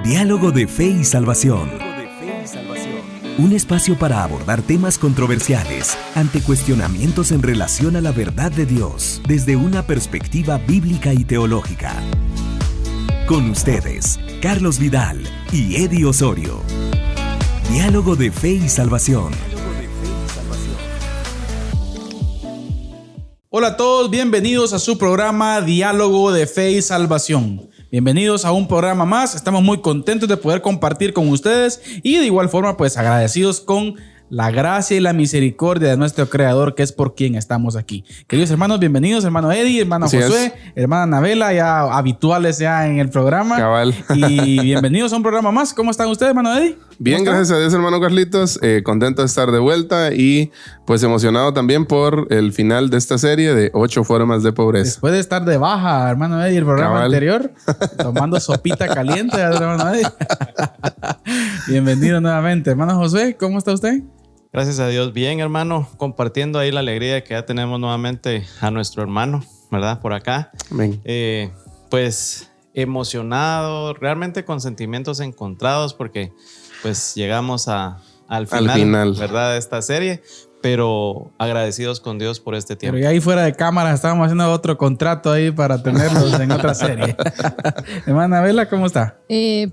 Diálogo de Fe y Salvación. Un espacio para abordar temas controversiales ante cuestionamientos en relación a la verdad de Dios desde una perspectiva bíblica y teológica. Con ustedes, Carlos Vidal y Eddie Osorio. Diálogo de Fe y Salvación. Hola a todos, bienvenidos a su programa Diálogo de Fe y Salvación. Bienvenidos a un programa más. Estamos muy contentos de poder compartir con ustedes y de igual forma pues agradecidos con la gracia y la misericordia de nuestro Creador, que es por quien estamos aquí. Queridos hermanos, bienvenidos, hermano Eddie, hermano Josué, hermana Anabela, ya habituales ya en el programa. Cabal. Y bienvenidos a un programa más. ¿Cómo están ustedes, hermano Eddie? Bien, gracias a Dios, hermano Carlitos. Contento de estar de vuelta y pues emocionado también por el final de esta serie de 8 formas de pobreza. Después de estar de baja, hermano Eddie, el programa anterior, tomando sopita caliente, hermano Eddie. Bienvenido nuevamente. Hermano Josué, ¿cómo está usted? Gracias a Dios, bien, hermano, compartiendo ahí la alegría de que ya tenemos nuevamente a nuestro hermano, ¿verdad? Por acá. Amén. Pues emocionado, realmente con sentimientos encontrados porque pues llegamos al final, ¿verdad? De esta serie, pero agradecidos con Dios por este tiempo. Pero ya ahí fuera de cámara estábamos haciendo otro contrato ahí para tenerlos en otra serie. Hermana Bela, ¿cómo está?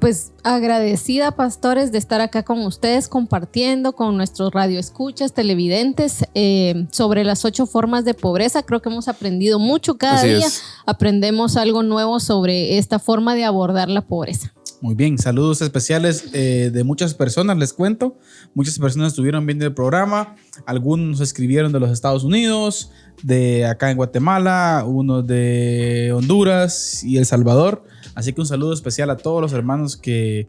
Pues agradecida, pastores, de estar acá con ustedes compartiendo con nuestros radioescuchas, televidentes sobre las 8 formas de pobreza. Creo que hemos aprendido mucho cada día. Aprendemos algo nuevo sobre esta forma de abordar la pobreza. Muy bien, saludos especiales de muchas personas, les cuento. Muchas personas estuvieron viendo el programa. Algunos escribieron de los Estados Unidos, de acá en Guatemala, unos de Honduras y El Salvador. Así que un saludo especial a todos los hermanos que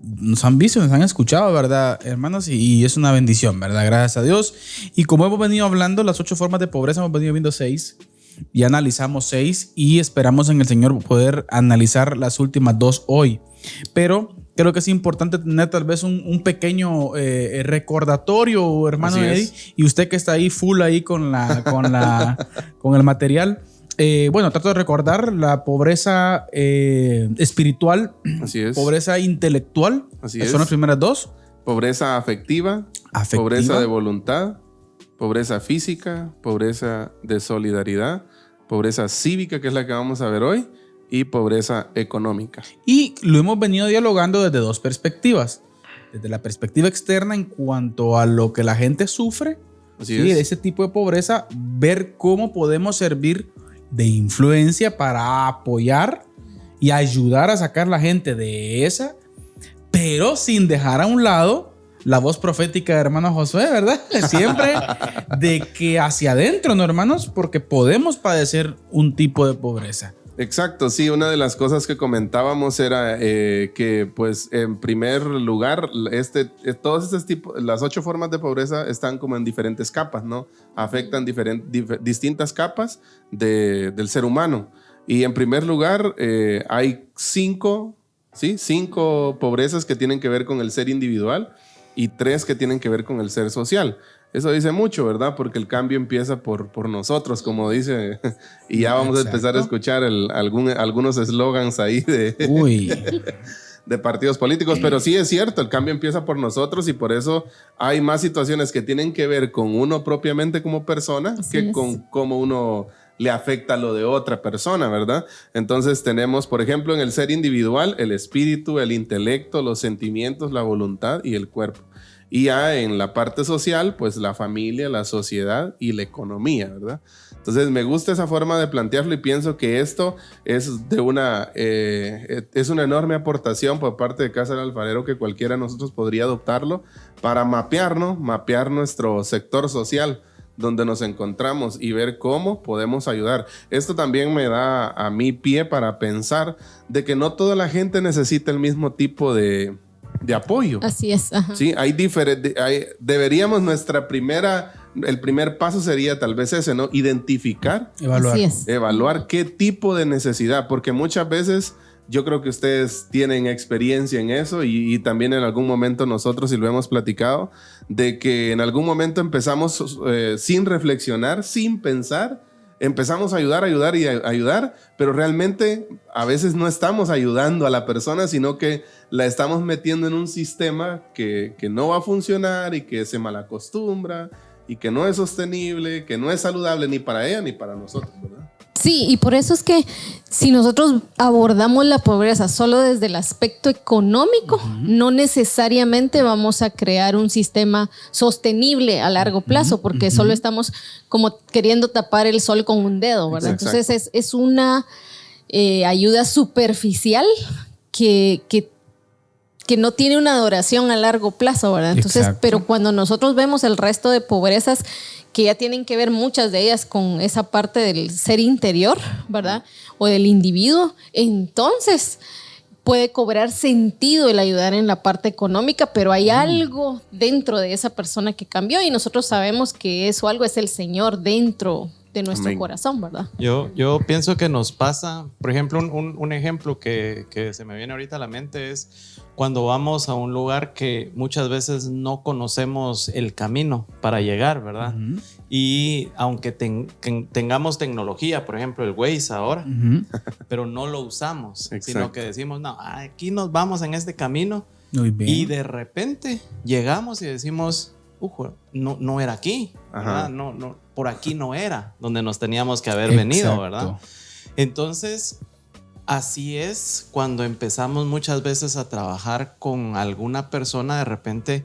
nos han visto, nos han escuchado, ¿verdad, hermanos? Y es una bendición, ¿verdad? Gracias a Dios. Y como hemos venido hablando, las 8 formas de pobreza, hemos venido viendo 6. Ya analizamos 6 y esperamos en el Señor poder analizar las últimas 2 hoy. Pero creo que es importante tener tal vez un pequeño recordatorio, hermano Eddie. Y usted que está ahí full ahí con el material. Bueno, trato de recordar la pobreza espiritual, pobreza intelectual. Son las primeras 2. Pobreza afectiva, pobreza de voluntad, pobreza física, pobreza de solidaridad, pobreza cívica, que es la que vamos a ver hoy, y pobreza económica. Y lo hemos venido dialogando desde 2 perspectivas. Desde la perspectiva externa en cuanto a lo que la gente sufre, de ese tipo de pobreza, ver cómo podemos servir de influencia para apoyar y ayudar a sacar a la gente de esa, pero sin dejar a un lado la voz profética de hermano Josué, ¿verdad? Siempre de que hacia adentro, ¿no, hermanos? Porque podemos padecer un tipo de pobreza. Exacto, sí. Una de las cosas que comentábamos era que, pues, en primer lugar, todos estos tipos, las 8 formas de pobreza están como en diferentes capas, ¿no? Afectan distintas capas del ser humano. Y en primer lugar, hay 5 pobrezas que tienen que ver con el ser individual y 3 que tienen que ver con el ser social. Eso dice mucho, ¿verdad? Porque el cambio empieza por nosotros, como dice, y ya vamos a empezar a escuchar algunos eslogans ahí de partidos políticos, pero sí es cierto, el cambio empieza por nosotros y por eso hay más situaciones que tienen que ver con uno propiamente como persona con cómo uno le afecta lo de otra persona, ¿verdad? Entonces tenemos, por ejemplo, en el ser individual, el espíritu, el intelecto, los sentimientos, la voluntad y el cuerpo. Y ya en la parte social, pues la familia, la sociedad y la economía, ¿verdad? Entonces me gusta esa forma de plantearlo y pienso que esto es una enorme aportación por parte de Casa del Alfarero que cualquiera de nosotros podría adoptarlo para mapear nuestro sector social donde nos encontramos y ver cómo podemos ayudar. Esto también me da a mí pie para pensar de que no toda la gente necesita el mismo tipo de apoyo. Así es. Ajá. Sí, deberíamos el primer paso sería tal vez ese, ¿no? Identificar, evaluar qué tipo de necesidad, porque muchas veces yo creo que ustedes tienen experiencia en eso y también en algún momento nosotros, y lo hemos platicado, de que en algún momento empezamos sin reflexionar, sin pensar empezamos a ayudar, pero realmente a veces no estamos ayudando a la persona, sino que la estamos metiendo en un sistema que no va a funcionar y que se malacostumbra y que no es sostenible, que no es saludable ni para ella ni para nosotros, ¿verdad? Sí, y por eso es que si nosotros abordamos la pobreza solo desde el aspecto económico, no necesariamente vamos a crear un sistema sostenible a largo plazo, porque solo estamos como queriendo tapar el sol con un dedo, ¿verdad? Exacto. Entonces es una ayuda superficial que no tiene una duración a largo plazo, ¿verdad? Entonces, Exacto. pero cuando nosotros vemos el resto de pobrezas que ya tienen que ver muchas de ellas con esa parte del ser interior, ¿verdad? O del individuo, entonces puede cobrar sentido el ayudar en la parte económica, pero hay algo dentro de esa persona que cambió y nosotros sabemos que eso algo es el Señor dentro de nuestro Amén. corazón, ¿verdad? Yo pienso que nos pasa, por ejemplo, un ejemplo que se me viene ahorita a la mente es cuando vamos a un lugar que muchas veces no conocemos el camino para llegar, ¿verdad? Y aunque tengamos tecnología, por ejemplo, el Waze ahora, pero no lo usamos, sino Exacto. que decimos, no, aquí nos vamos en este camino Muy bien. y de repente llegamos y decimos, no era aquí, ¿verdad? No, por aquí no era donde nos teníamos que haber venido, ¿verdad? Entonces, así es cuando empezamos muchas veces a trabajar con alguna persona. De repente,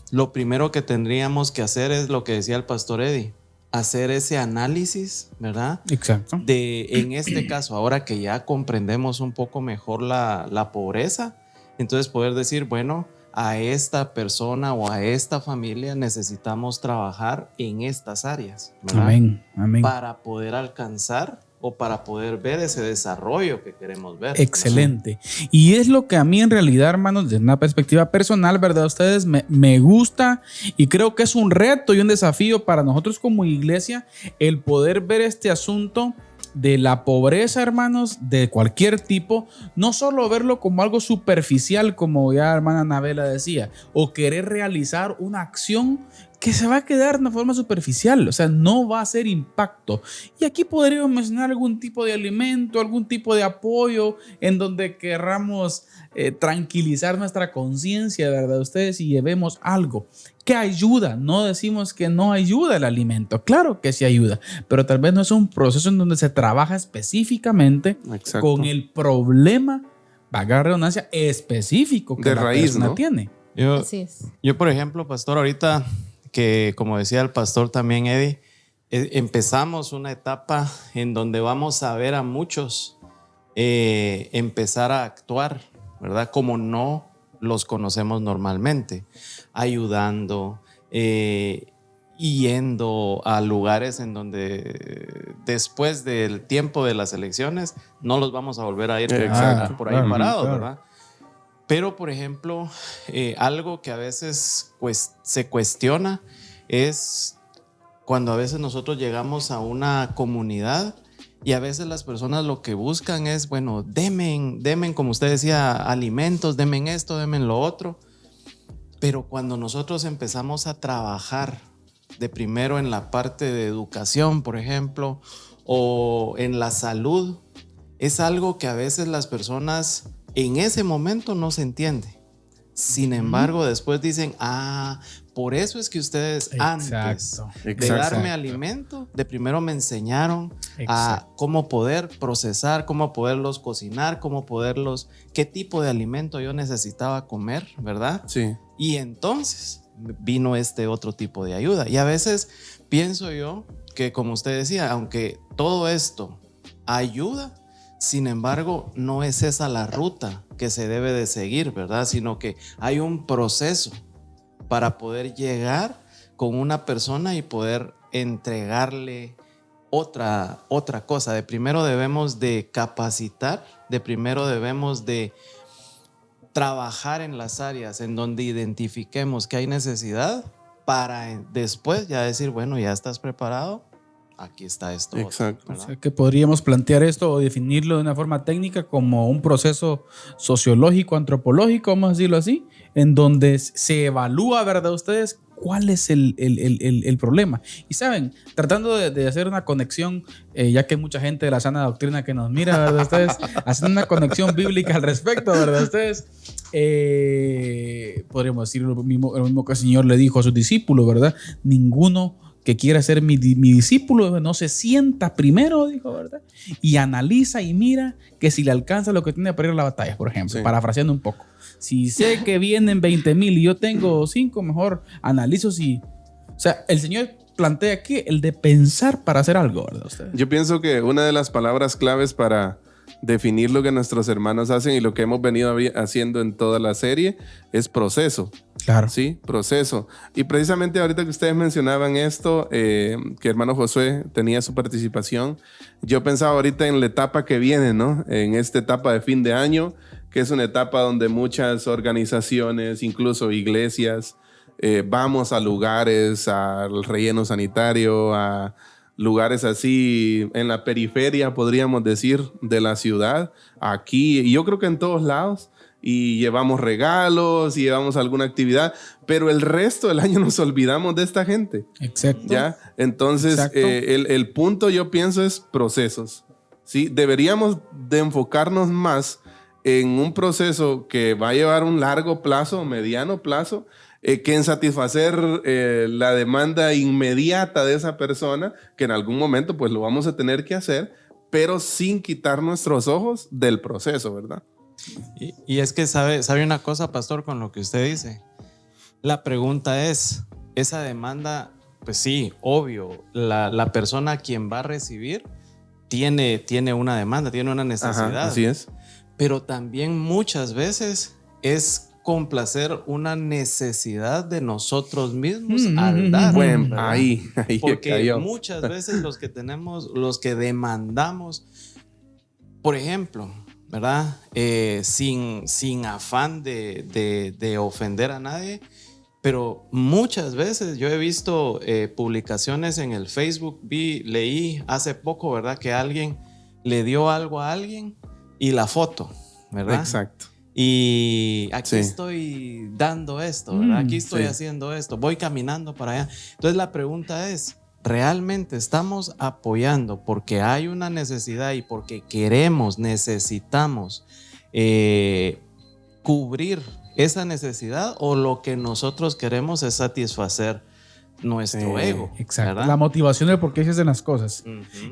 lo primero que tendríamos que hacer es lo que decía el pastor Eddie, hacer ese análisis, ¿verdad? Exacto. En este caso, ahora que ya comprendemos un poco mejor la pobreza, entonces poder decir, bueno, a esta persona o a esta familia necesitamos trabajar en estas áreas, ¿verdad? Amén, amén. Para poder alcanzar o para poder ver ese desarrollo que queremos ver. Excelente. Y es lo que a mí en realidad, hermanos, desde una perspectiva personal, ¿verdad? Ustedes me gusta y creo que es un reto y un desafío para nosotros como iglesia el poder ver este asunto de la pobreza, hermanos, de cualquier tipo, no solo verlo como algo superficial, como ya hermana Anabela decía, o querer realizar una acción que se va a quedar de una forma superficial, o sea, no va a hacer impacto. Y aquí podríamos mencionar algún tipo de alimento, algún tipo de apoyo en donde querramos tranquilizar nuestra conciencia, ¿verdad? Ustedes, y llevemos algo que ayuda. No decimos que no ayuda el alimento, claro que sí ayuda, pero tal vez no es un proceso en donde se trabaja específicamente Exacto. con el problema, valga la redundancia, específico que de la raíz, persona ¿no? tiene. Así es. Yo, por ejemplo, pastor, ahorita que como decía el pastor también Eddie, empezamos una etapa en donde vamos a ver a muchos empezar a actuar, ¿verdad? Como no los conocemos normalmente, ayudando, yendo a lugares en donde después del tiempo de las elecciones no los vamos a volver a ir Exacto. por ahí Claro, parados, claro. ¿verdad? Pero, por ejemplo, algo que a veces se cuestiona es cuando a veces nosotros llegamos a una comunidad y a veces las personas lo que buscan es, bueno, demen, como usted decía, alimentos, demen esto, demen lo otro. Pero cuando nosotros empezamos a trabajar de primero en la parte de educación, por ejemplo, o en la salud, es algo que a veces las personas en ese momento no se entiende. Sin embargo, después dicen, por eso es que ustedes antes de darme alimento, de primero me enseñaron a cómo poder procesar, cómo poderlos cocinar, qué tipo de alimento yo necesitaba comer, ¿verdad? Sí. Y entonces vino este otro tipo de ayuda. Y a veces pienso yo que, como usted decía, aunque todo esto ayuda, sin embargo, no es esa la ruta que se debe de seguir, ¿verdad? Sino que hay un proceso para poder llegar con una persona y poder entregarle otra cosa. De primero debemos de capacitar, de primero debemos de trabajar en las áreas en donde identifiquemos que hay necesidad para después ya decir, bueno, ya estás preparado. Aquí está esto. Exacto. O sea, que podríamos plantear esto o definirlo de una forma técnica como un proceso sociológico, antropológico, vamos a decirlo así, en donde se evalúa, ¿verdad? Ustedes, ¿cuál es el problema? Y saben, tratando de hacer una conexión, ya que hay mucha gente de la sana doctrina que nos mira, ¿verdad? Ustedes, haciendo una conexión bíblica al respecto, ¿verdad? Ustedes, podríamos decir lo mismo que el Señor le dijo a sus discípulos, ¿verdad? Ninguno que quiera ser mi discípulo no se sienta primero, dijo, ¿verdad? Y analiza y mira que si le alcanza lo que tiene para ir a la batalla, por ejemplo, sí. Parafraseando un poco. Si sé que vienen 20,000 y yo tengo 5, mejor analizo si... O sea, el Señor plantea aquí el de pensar para hacer algo, ¿verdad? Ustedes. Yo pienso que una de las palabras claves para definir lo que nuestros hermanos hacen y lo que hemos venido haciendo en toda la serie es proceso. Claro. Sí, proceso. Y precisamente ahorita que ustedes mencionaban esto, que hermano Josué tenía su participación, yo pensaba ahorita en la etapa que viene, ¿no? En esta etapa de fin de año, que es una etapa donde muchas organizaciones, incluso iglesias, vamos a lugares, al relleno sanitario, a lugares así en la periferia, podríamos decir, de la ciudad, aquí, y yo creo que en todos lados, y llevamos regalos y llevamos alguna actividad, pero el resto del año nos olvidamos de esta gente. Exacto. ¿Ya? Entonces, el punto yo pienso es procesos, ¿sí? Deberíamos de enfocarnos más en un proceso que va a llevar un largo plazo, mediano plazo, que en satisfacer la demanda inmediata de esa persona, que en algún momento pues lo vamos a tener que hacer, pero sin quitar nuestros ojos del proceso, ¿verdad? Y es que sabe una cosa, pastor, con lo que usted dice. La pregunta es, esa demanda, pues sí, obvio, la persona a quien va a recibir tiene una demanda, tiene una necesidad. Ajá, así es. Pero también muchas veces es complacer una necesidad de nosotros mismos al dar. Bueno, ahí porque cayó. Muchas veces los que demandamos, por ejemplo, ¿verdad? Sin afán de ofender a nadie, pero muchas veces yo he visto publicaciones en el Facebook, leí hace poco, ¿verdad? Que alguien le dio algo a alguien y la foto, ¿verdad? Exacto. Y aquí estoy dando esto, ¿verdad? Aquí estoy haciendo esto, voy caminando para allá. Entonces la pregunta es, ¿realmente estamos apoyando porque hay una necesidad y porque necesitamos cubrir esa necesidad, o lo que nosotros queremos es satisfacer nuestro ego? Exacto. ¿verdad? La motivación de por qué se hacen las cosas.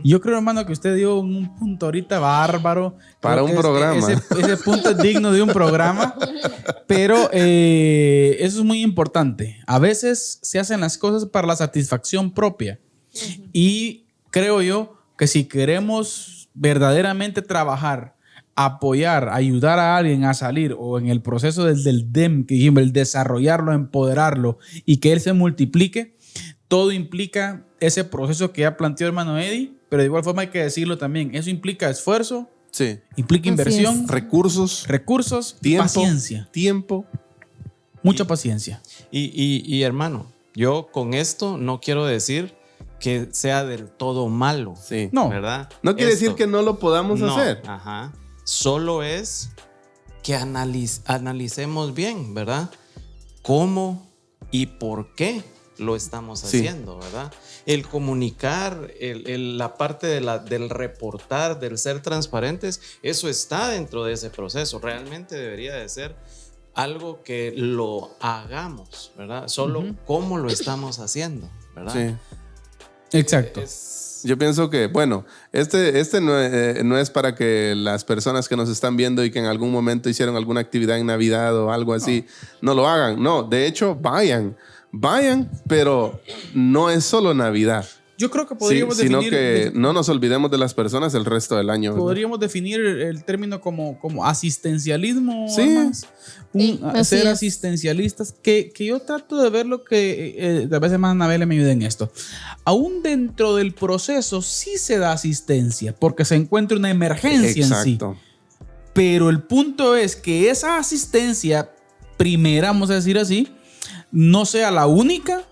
Y yo creo, hermano, que usted dio un punto ahorita bárbaro. Para un programa. Ese punto es digno de un programa. Pero eso es muy importante. A veces se hacen las cosas para la satisfacción propia. Y creo yo que si queremos verdaderamente trabajar, apoyar, ayudar a alguien a salir, o en el proceso del DEM, que dijimos, el desarrollarlo, empoderarlo y que él se multiplique, todo implica ese proceso que ya planteó hermano Eddie, pero de igual forma hay que decirlo también, eso implica esfuerzo, implica inversión, recursos, tiempo, mucha paciencia. Y hermano, yo con esto no quiero decir que sea del todo malo, no, ¿verdad? No quiere decir que no lo podamos hacer. Ajá. Solo es que analicemos bien, ¿verdad? Cómo y por qué lo estamos haciendo, ¿verdad? El comunicar, la parte del reportar, del ser transparentes, eso está dentro de ese proceso. Realmente debería de ser algo que lo hagamos, ¿verdad? Solo cómo lo estamos haciendo, ¿verdad? Sí. Exacto. Yo pienso que, bueno, este no es para que las personas que nos están viendo y que en algún momento hicieron alguna actividad en Navidad o algo así, no lo hagan. No, de hecho, vayan, pero no es solo Navidad. Yo creo que podríamos definir... Sino que no nos olvidemos de las personas el resto del año. Podríamos definir el término como asistencialismo. Sí. Ser asistencialistas, que yo trato de ver lo que... a veces más Anabel me ayuda en esto. Aún dentro del proceso sí se da asistencia, porque se encuentra una emergencia en sí. Pero el punto es que esa asistencia primera, vamos a decir así, no sea la única,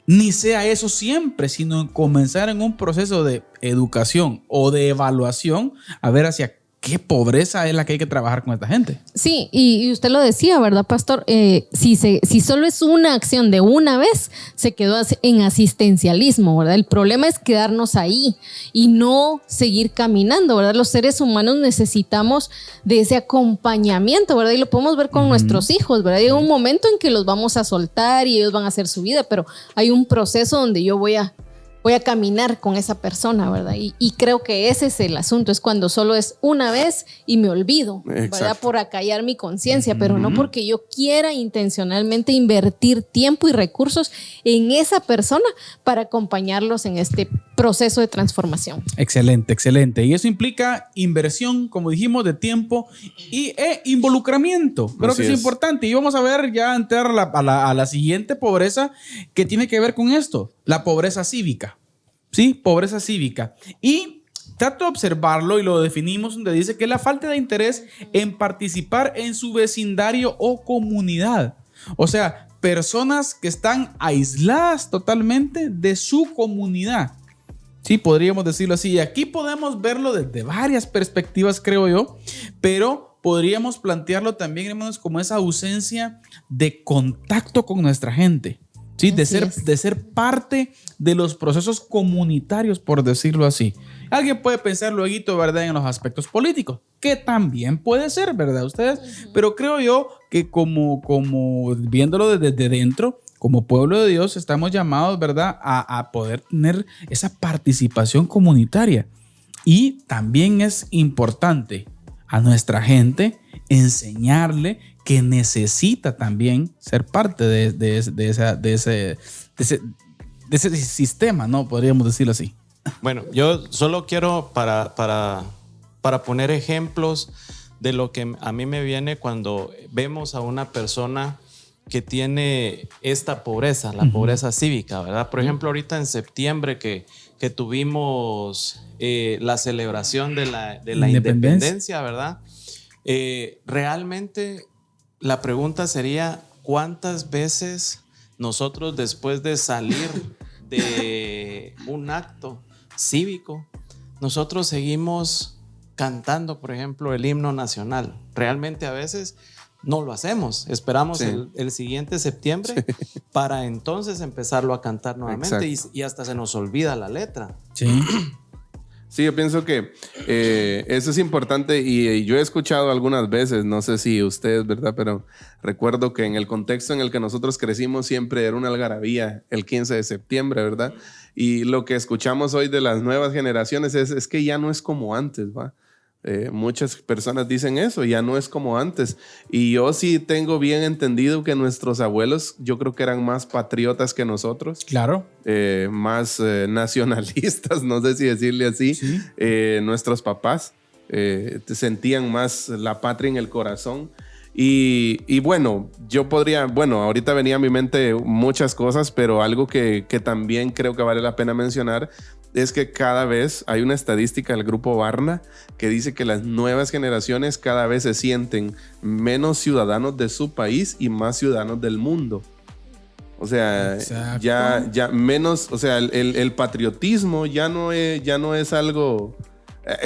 ni sea eso siempre, sino comenzar en un proceso de educación o de evaluación a ver hacia qué pobreza es la que hay que trabajar con esta gente. Sí, y usted lo decía, ¿verdad, pastor? Si solo es una acción de una vez, se quedó en asistencialismo, ¿verdad? El problema es quedarnos ahí y no seguir caminando, ¿verdad? Los seres humanos necesitamos de ese acompañamiento, ¿verdad? Y lo podemos ver con nuestros hijos, ¿verdad? Llega un momento en que los vamos a soltar y ellos van a hacer su vida, pero hay un proceso donde yo voy a caminar con esa persona, ¿verdad? Y creo que ese es el asunto, es cuando solo es una vez y me olvido, ¿verdad? Por acallar mi conciencia, pero no porque yo quiera intencionalmente invertir tiempo y recursos en esa persona para acompañarlos en este proceso de transformación. Excelente, excelente. Y eso implica inversión, como dijimos, de tiempo e involucramiento. Creo que es importante. Y vamos a ver ya entrar a la siguiente pobreza que tiene que ver con esto, la pobreza cívica. Sí, pobreza cívica. Y trato de observarlo y lo definimos donde dice que es la falta de interés en participar en su vecindario o comunidad. O sea, personas que están aisladas totalmente de su comunidad. Sí, podríamos decirlo así. Y aquí podemos verlo desde varias perspectivas, creo yo, pero podríamos plantearlo también, hermanos, como esa ausencia de contacto con nuestra gente. Sí, de ser parte de los procesos comunitarios, por decirlo así. Alguien puede pensar luego, ¿verdad?, en los aspectos políticos, que también puede ser, ¿verdad? Ustedes, pero creo yo que como viéndolo desde dentro, como pueblo de Dios, estamos llamados, ¿verdad?, a poder tener esa participación comunitaria. Y también es importante a nuestra gente enseñarle que necesita también ser parte de ese sistema, ¿no? Podríamos decirlo así. Bueno, yo solo quiero para poner ejemplos de lo que a mí me viene cuando vemos a una persona que tiene esta pobreza, la pobreza cívica, ¿verdad? Por ejemplo, ahorita en septiembre que tuvimos la celebración de la independencia, ¿verdad? Realmente la pregunta sería, ¿cuántas veces nosotros después de salir de un acto cívico, nosotros seguimos cantando, por ejemplo, el himno nacional? Realmente a veces no lo hacemos. Esperamos el siguiente septiembre para entonces empezarlo a cantar nuevamente y hasta se nos olvida la letra. Sí. Sí, yo pienso que eso es importante y yo he escuchado algunas veces, no sé si ustedes, ¿verdad? Pero recuerdo que en el contexto en el que nosotros crecimos siempre era una algarabía el 15 de septiembre, ¿verdad? Y lo que escuchamos hoy de las nuevas generaciones es que ya no es como antes, ¿va? Muchas personas dicen eso, ya no es como antes. Y yo sí tengo bien entendido que nuestros abuelos, yo creo que eran más patriotas que nosotros. Claro. Más nacionalistas, no sé si decirle así. Sí. Nuestros papás sentían más la patria en el corazón. Y bueno, ahorita venía a mi mente muchas cosas, pero algo que también creo que vale la pena mencionar es que cada vez hay una estadística del grupo Barna que dice que las nuevas generaciones cada vez se sienten menos ciudadanos de su país y más ciudadanos del mundo. O sea, ya menos, o sea, el patriotismo ya no es algo...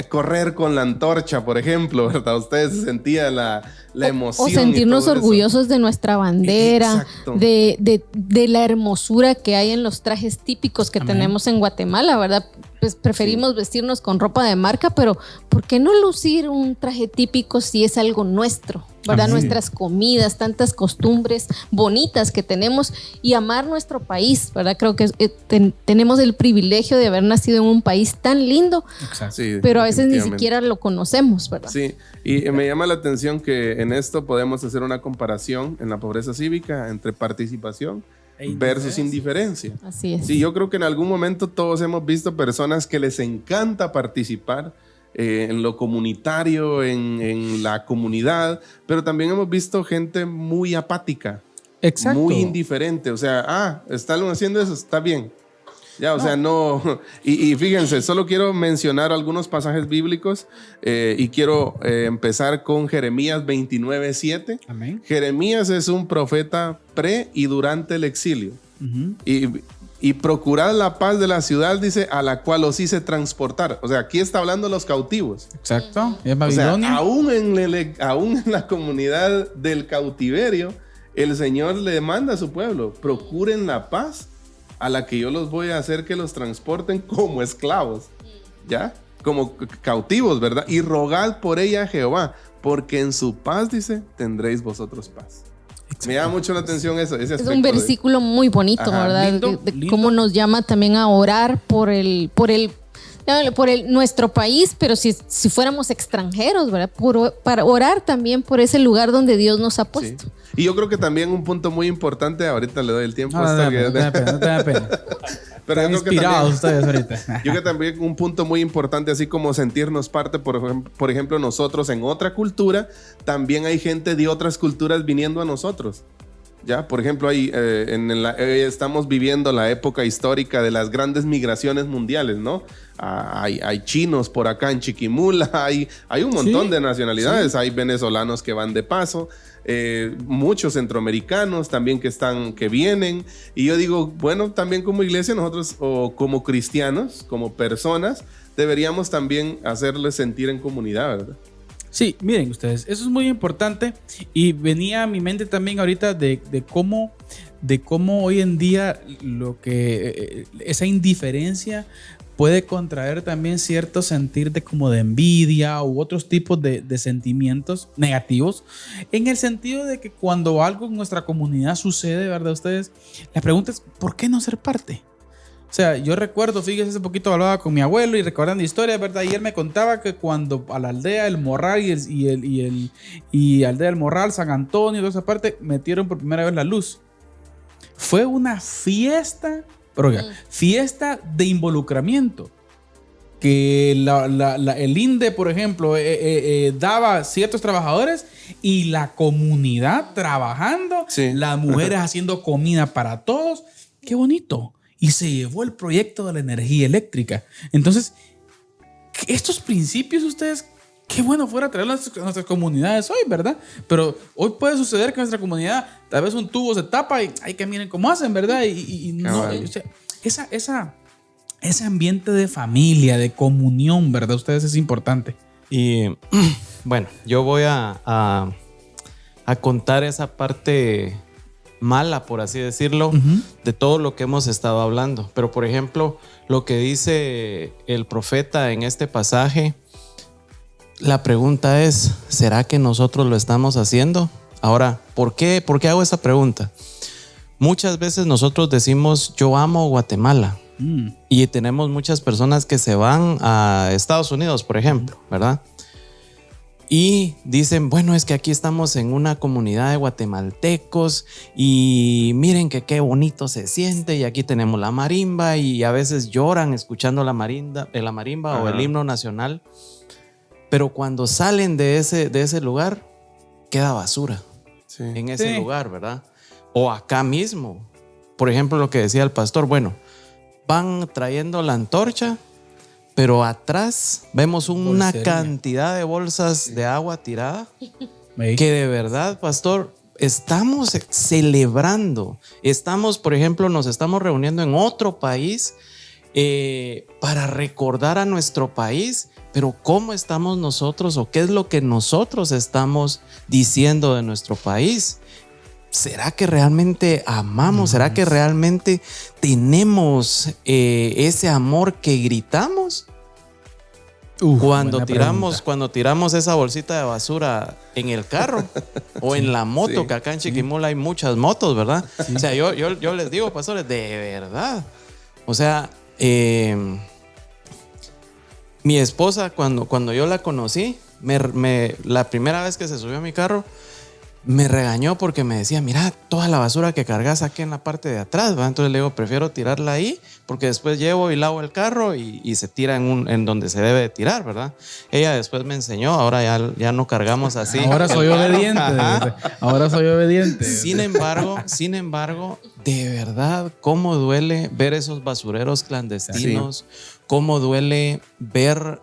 correr con la antorcha, por ejemplo, ¿verdad? Ustedes se sentían la emoción. O sentirnos orgullosos de nuestra bandera, de la hermosura que hay en los trajes típicos que tenemos en Guatemala, ¿verdad? Pues preferimos vestirnos con ropa de marca, pero ¿por qué no lucir un traje típico si es algo nuestro? ¿Verdad? Nuestras comidas, tantas costumbres bonitas que tenemos y amar nuestro país, ¿verdad? Creo que tenemos el privilegio de haber nacido en un país tan lindo, sí, pero a veces ni siquiera lo conocemos, ¿verdad? Sí, y me llama la atención que en esto podemos hacer una comparación en la pobreza cívica entre participación versus indiferencia. Así es. Sí, yo creo que en algún momento todos hemos visto personas que les encanta participar en lo comunitario, en la comunidad, pero también hemos visto gente muy apática, muy indiferente. O sea, están haciendo eso, está bien. Ya, o sea, no. Y fíjense, solo quiero mencionar algunos pasajes bíblicos y quiero empezar con Jeremías 29:7. Amén. Jeremías es un profeta pre y durante el exilio. y procurad la paz de la ciudad, dice, a la cual os hice transportar. O sea, aquí está hablando de los cautivos. Exacto. Es Babilonia. Babilonia. O sea, aún en la comunidad del cautiverio, el Señor le manda a su pueblo, procuren la paz a la que yo los voy a hacer que los transporten como esclavos, ¿ya? Como cautivos, ¿verdad? Y rogad por ella a Jehová, porque en su paz, dice, tendréis vosotros paz. Me llama mucho la atención eso, ese aspecto. Es un versículo muy bonito, Ajá, ¿verdad? lindo, de lindo. cómo nos llama también a orar por nuestro país, pero si fuéramos extranjeros, ¿verdad? Para orar también por ese lugar donde Dios nos ha puesto. Sí. Y yo creo que también un punto muy importante, ahorita le doy el tiempo. No te da pena. Pero Están yo creo que inspirados también, ustedes ahorita. yo creo que también un punto muy importante, así como sentirnos parte, por ejemplo, nosotros en otra cultura, también hay gente de otras culturas viniendo a nosotros. Ya, por ejemplo, estamos viviendo la época histórica de las grandes migraciones mundiales, ¿no? Hay chinos por acá en Chiquimula, hay un montón de nacionalidades, hay venezolanos que van de paso, muchos centroamericanos también que vienen, y yo digo, bueno, también como iglesia nosotros, o como cristianos, como personas, deberíamos también hacerles sentir en comunidad, ¿verdad? Sí, miren ustedes, eso es muy importante y venía a mi mente también ahorita de cómo hoy en día esa indiferencia puede contraer también cierto sentir de como de envidia u otros tipos de sentimientos negativos, en el sentido de que cuando algo en nuestra comunidad sucede, ¿verdad? Ustedes, la pregunta es, ¿por qué no ser parte? O sea, yo recuerdo, fíjese, hace poquito hablaba con mi abuelo y recordando historias, ¿verdad? Y él me contaba que cuando a la aldea del Morral y aldea del Morral, San Antonio y toda esa parte, metieron por primera vez la luz. Fue una fiesta, fiesta de involucramiento. Que el INDE, por ejemplo, daba ciertos trabajadores y la comunidad trabajando, las mujeres haciendo comida para todos. ¡Qué bonito! Y se llevó el proyecto de la energía eléctrica. Entonces, estos principios ustedes, qué bueno fuera traerlos a nuestras comunidades hoy, ¿verdad? Pero hoy puede suceder que en nuestra comunidad tal vez un tubo se tapa y hay que miren cómo hacen, ¿verdad? Y no, o sea, ese ambiente de familia, de comunión, ¿verdad? Ustedes es importante. Y bueno, yo voy a contar esa parte mala, por así decirlo, de todo lo que hemos estado hablando. Pero, por ejemplo, lo que dice el profeta en este pasaje, la pregunta es, ¿será que nosotros lo estamos haciendo? Ahora, ¿por qué hago esa pregunta? Muchas veces nosotros decimos, yo amo Guatemala. Y tenemos muchas personas que se van a Estados Unidos, por ejemplo, ¿verdad? Y dicen, bueno, es que aquí estamos en una comunidad de guatemaltecos y miren que qué bonito se siente y aquí tenemos la marimba y a veces lloran escuchando la marimba o el himno nacional. Pero cuando salen de ese lugar, queda basura en ese lugar, ¿verdad? O acá mismo. Por ejemplo, lo que decía el pastor, bueno, van trayendo la antorcha, pero atrás vemos una cantidad de bolsas de agua tirada que de verdad, pastor, estamos celebrando. Por ejemplo, nos estamos reuniendo en otro país para recordar a nuestro país, pero ¿cómo estamos nosotros o qué es lo que nosotros estamos diciendo de nuestro país? ¿Será que realmente amamos? ¿Será que realmente tenemos ese amor que gritamos? Cuando tiramos esa bolsita de basura en el carro o en la moto, que acá en Chiquimula hay muchas motos, ¿verdad? O sea, yo les digo, pastores, de verdad. O sea, mi esposa, cuando yo la conocí, la primera vez que se subió a mi carro, me regañó porque me decía, mira, toda la basura que cargas aquí en la parte de atrás, ¿va? Entonces le digo, prefiero tirarla ahí porque después llevo y lavo el carro y se tira en donde se debe de tirar, ¿verdad? Ella después me enseñó, ahora ya no cargamos así. Ahora soy obediente. Ahora soy obediente. Sin embargo, de verdad, cómo duele ver esos basureros clandestinos, cómo duele ver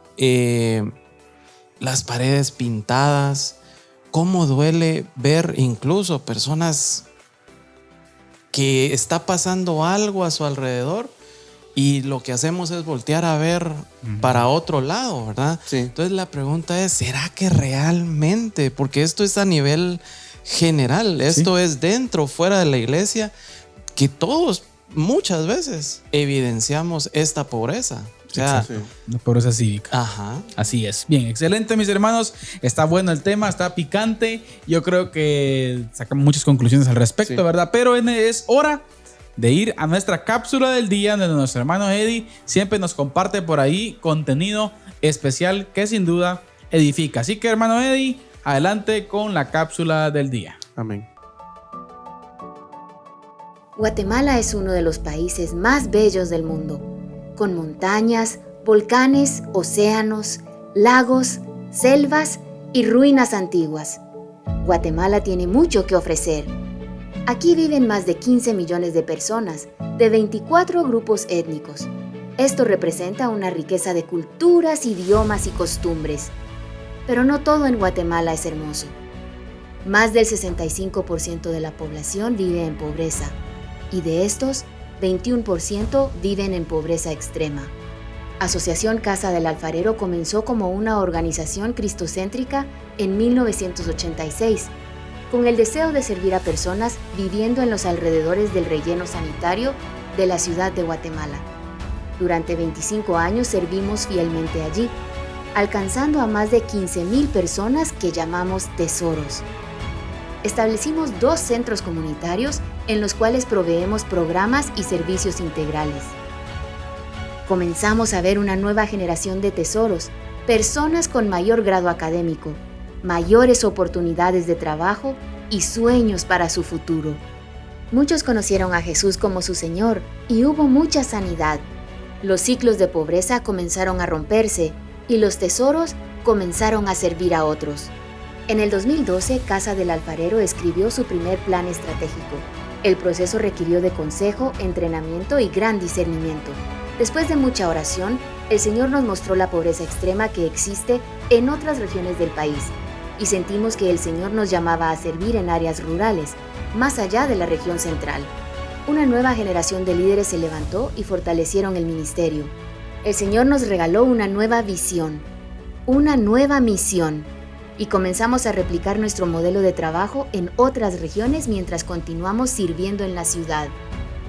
las paredes pintadas. Cómo duele ver incluso personas que está pasando algo a su alrededor y lo que hacemos es voltear a ver para otro lado, ¿verdad? Sí. Entonces la pregunta es, ¿será que realmente? Porque esto es a nivel general, esto es dentro, fuera de la iglesia, que todos muchas veces evidenciamos esta pobreza. O sea, la pobreza cívica. Ajá. Así es. Bien, excelente, mis hermanos. Está bueno el tema, está picante. Yo creo que sacamos muchas conclusiones al respecto, ¿verdad? Pero es hora de ir a nuestra cápsula del día, donde nuestro hermano Eddie siempre nos comparte por ahí contenido especial que sin duda edifica. Así que, hermano Eddie, adelante con la cápsula del día. Amén. Guatemala es uno de los países más bellos del mundo, con montañas, volcanes, océanos, lagos, selvas y ruinas antiguas. Guatemala tiene mucho que ofrecer. Aquí viven más de 15 millones de personas, de 24 grupos étnicos. Esto representa una riqueza de culturas, idiomas y costumbres. Pero no todo en Guatemala es hermoso. Más del 65% de la población vive en pobreza, y de estos, 21% viven en pobreza extrema. Asociación Casa del Alfarero comenzó como una organización cristocéntrica en 1986, con el deseo de servir a personas viviendo en los alrededores del relleno sanitario de la ciudad de Guatemala. Durante 25 años servimos fielmente allí, alcanzando a más de 15,000 personas que llamamos tesoros. Establecimos 2 centros comunitarios en los cuales proveemos programas y servicios integrales. Comenzamos a ver una nueva generación de tesoros, personas con mayor grado académico, mayores oportunidades de trabajo y sueños para su futuro. Muchos conocieron a Jesús como su Señor y hubo mucha sanidad. Los ciclos de pobreza comenzaron a romperse y los tesoros comenzaron a servir a otros. En el 2012, Casa del Alfarero escribió su primer plan estratégico. El proceso requirió de consejo, entrenamiento y gran discernimiento. Después de mucha oración, el Señor nos mostró la pobreza extrema que existe en otras regiones del país y sentimos que el Señor nos llamaba a servir en áreas rurales, más allá de la región central. Una nueva generación de líderes se levantó y fortalecieron el ministerio. El Señor nos regaló una nueva visión, una nueva misión, y comenzamos a replicar nuestro modelo de trabajo en otras regiones mientras continuamos sirviendo en la ciudad.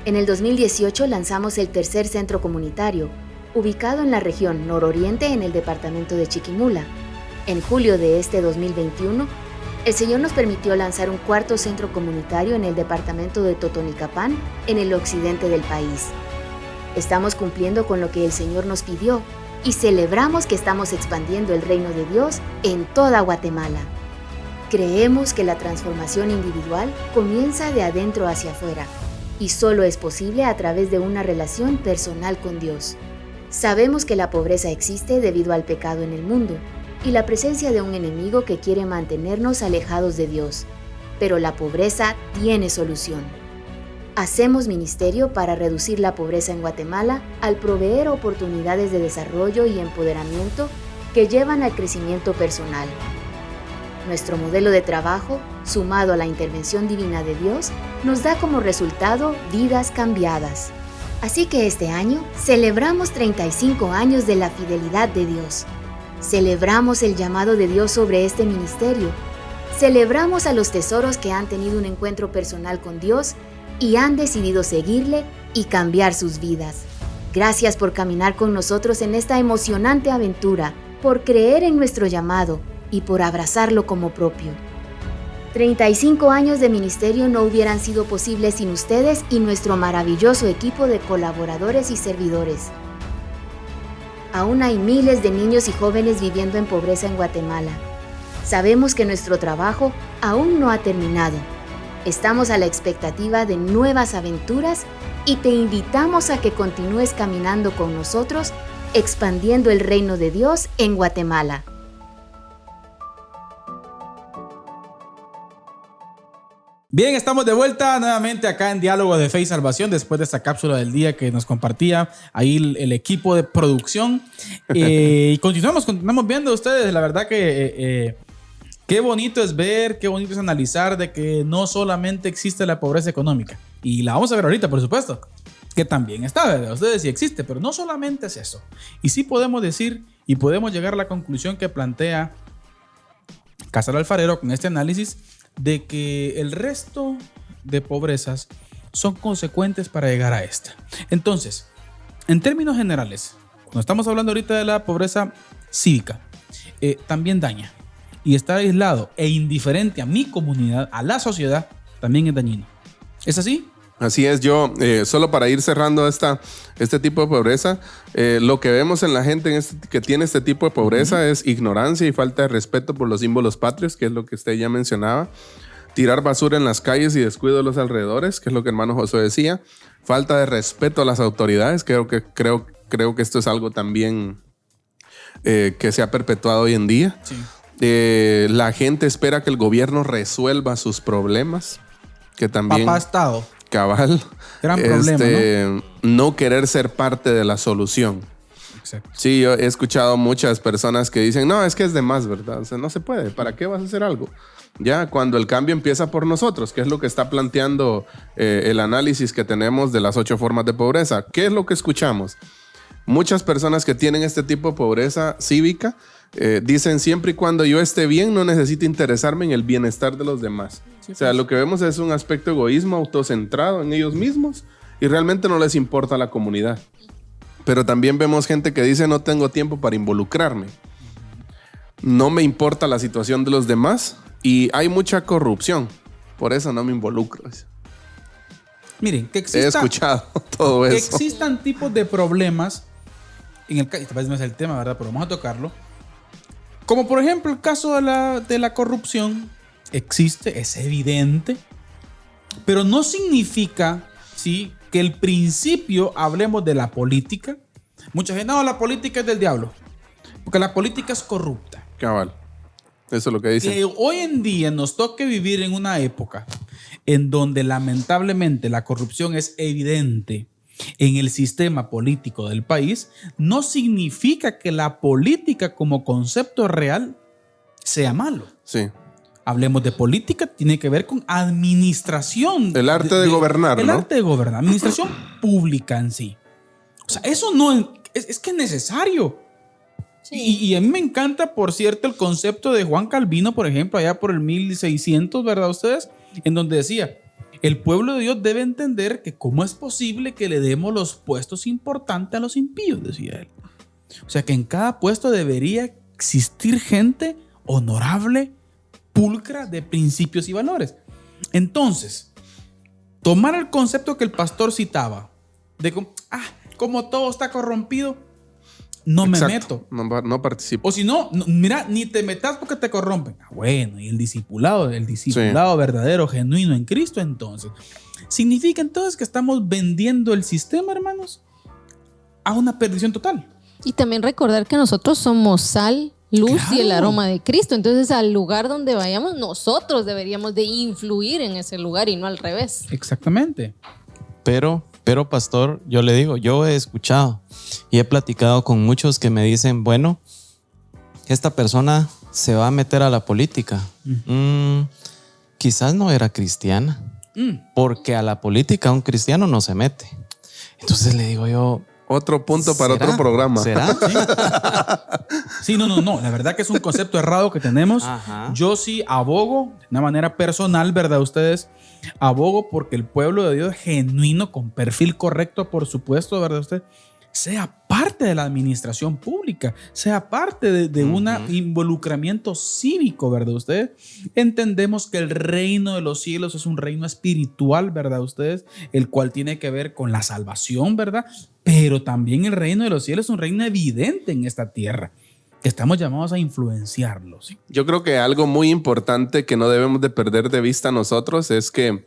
En el 2018 lanzamos el tercer centro comunitario, ubicado en la región nororiente en el departamento de Chiquimula. En julio de este 2021, el Señor nos permitió lanzar un cuarto centro comunitario en el departamento de Totonicapán, en el occidente del país. Estamos cumpliendo con lo que el Señor nos pidió y celebramos que estamos expandiendo el reino de Dios en toda Guatemala. Creemos que la transformación individual comienza de adentro hacia afuera y solo es posible a través de una relación personal con Dios. Sabemos que la pobreza existe debido al pecado en el mundo y la presencia de un enemigo que quiere mantenernos alejados de Dios, pero la pobreza tiene solución. Hacemos ministerio para reducir la pobreza en Guatemala al proveer oportunidades de desarrollo y empoderamiento que llevan al crecimiento personal. Nuestro modelo de trabajo, sumado a la intervención divina de Dios, nos da como resultado vidas cambiadas. Así que este año celebramos 35 años de la fidelidad de Dios. Celebramos el llamado de Dios sobre este ministerio. Celebramos a los tesoros que han tenido un encuentro personal con Dios y han decidido seguirle y cambiar sus vidas. Gracias por caminar con nosotros en esta emocionante aventura, por creer en nuestro llamado y por abrazarlo como propio. 35 años de ministerio no hubieran sido posibles sin ustedes y nuestro maravilloso equipo de colaboradores y servidores. Aún hay miles de niños y jóvenes viviendo en pobreza en Guatemala. Sabemos que nuestro trabajo aún no ha terminado. Estamos a la expectativa de nuevas aventuras y te invitamos a que continúes caminando con nosotros, expandiendo el reino de Dios en Guatemala. Bien, estamos de vuelta nuevamente acá en Diálogo de Fe y Salvación después de esta cápsula del día que nos compartía ahí el equipo de producción. Y continuamos viendo ustedes. La verdad que Qué bonito es ver, qué bonito es analizar de que no solamente existe la pobreza económica. Y la vamos a ver ahorita, por supuesto, que también está, ¿verdad? Ustedes sí existe, pero no solamente es eso. Y sí podemos decir y podemos llegar a la conclusión que plantea Casal Alfarero con este análisis de que el resto de pobrezas son consecuentes para llegar a esta. Entonces, en términos generales, cuando estamos hablando ahorita de la pobreza cívica, también daña. Y estar aislado e indiferente a mi comunidad, a la sociedad, también es dañino. ¿Es así? Así es. Yo, solo para ir cerrando este tipo de pobreza, lo que vemos en la gente que tiene este tipo de pobreza es ignorancia y falta de respeto por los símbolos patrios, que es lo que usted ya mencionaba. Tirar basura en las calles y descuido de los alrededores, que es lo que el hermano Josué decía. Falta de respeto a las autoridades. Creo que esto es algo también que se ha perpetuado hoy en día. Sí. La gente espera que el gobierno resuelva sus problemas. Que también... Papá Estado. Cabal. Gran problema, ¿no? Querer ser parte de la solución. Exacto. Sí, yo he escuchado muchas personas que dicen, no, es que es de más, ¿verdad? O sea, no se puede. ¿Para qué vas a hacer algo? Ya, cuando el cambio empieza por nosotros, que es lo que está planteando el análisis que tenemos de las 8 formas de pobreza. ¿Qué es lo que escuchamos? Muchas personas que tienen este tipo de pobreza cívica dicen, siempre y cuando yo esté bien, no necesito interesarme en el bienestar de los demás. Sí, o sea, lo que vemos es un aspecto de egoísmo autocentrado en ellos mismos y realmente no les importa la comunidad. Pero también vemos gente que dice, no tengo tiempo para involucrarme. No me importa la situación de los demás y hay mucha corrupción. Por eso no me involucro. Miren, que he escuchado todo eso. Que existan tipos de problemas, tal vez no es el tema, ¿verdad? Pero vamos a tocarlo. Como por ejemplo el caso de la corrupción. Existe, es evidente. Pero no significa, ¿sí?, que el principio hablemos de la política. Mucha gente, no, la política es del diablo. Porque la política es corrupta. Cabal. Eso es lo que dicen. Que hoy en día nos toque vivir en una época en donde lamentablemente la corrupción es evidente en el sistema político del país, no significa que la política como concepto real sea malo. Sí. Hablemos de política, tiene que ver con administración. El arte de gobernar, el ¿no? El arte de gobernar, administración pública en sí. O sea, eso no es que es necesario. Sí. Y a mí me encanta, por cierto, el concepto de Juan Calvino, por ejemplo, allá por el 1600, ¿verdad ustedes? En donde decía, el pueblo de Dios debe entender que cómo es posible que le demos los puestos importantes a los impíos, decía él. O sea, que en cada puesto debería existir gente honorable, pulcra, de principios y valores. Entonces, tomar el concepto que el pastor citaba, de como todo está corrompido, no Exacto. me meto. No participo. O si no, mira, ni te metas porque te corrompen. Bueno, y el discipulado sí, verdadero, genuino en Cristo, entonces. ¿Significa entonces que estamos vendiendo el sistema, hermanos, a una perdición total? Y también recordar que nosotros somos sal, luz, claro, y el aroma de Cristo. Entonces, al lugar donde vayamos, nosotros deberíamos de influir en ese lugar y no al revés. Exactamente. Pero pastor, yo le digo, yo he escuchado y he platicado con muchos que me dicen, bueno, esta persona se va a meter a la política. Quizás no era cristiana, porque a la política un cristiano no se mete. Entonces le digo yo, otro punto para otro programa. ¿Será? Sí, no. La verdad que es un concepto errado que tenemos. Ajá. Yo sí abogo, de una manera personal, ¿verdad? Ustedes, abogo porque el pueblo de Dios genuino, con perfil correcto, por supuesto, ¿verdad? Usted sea parte de la administración pública, sea parte de un involucramiento cívico, ¿verdad? Ustedes entendemos que el reino de los cielos es un reino espiritual, ¿verdad? Ustedes, el cual tiene que ver con la salvación, ¿verdad? Pero también el reino de los cielos es un reino evidente en esta tierra, que estamos llamados a influenciarlo, ¿sí? Yo creo que algo muy importante que no debemos de perder de vista nosotros es que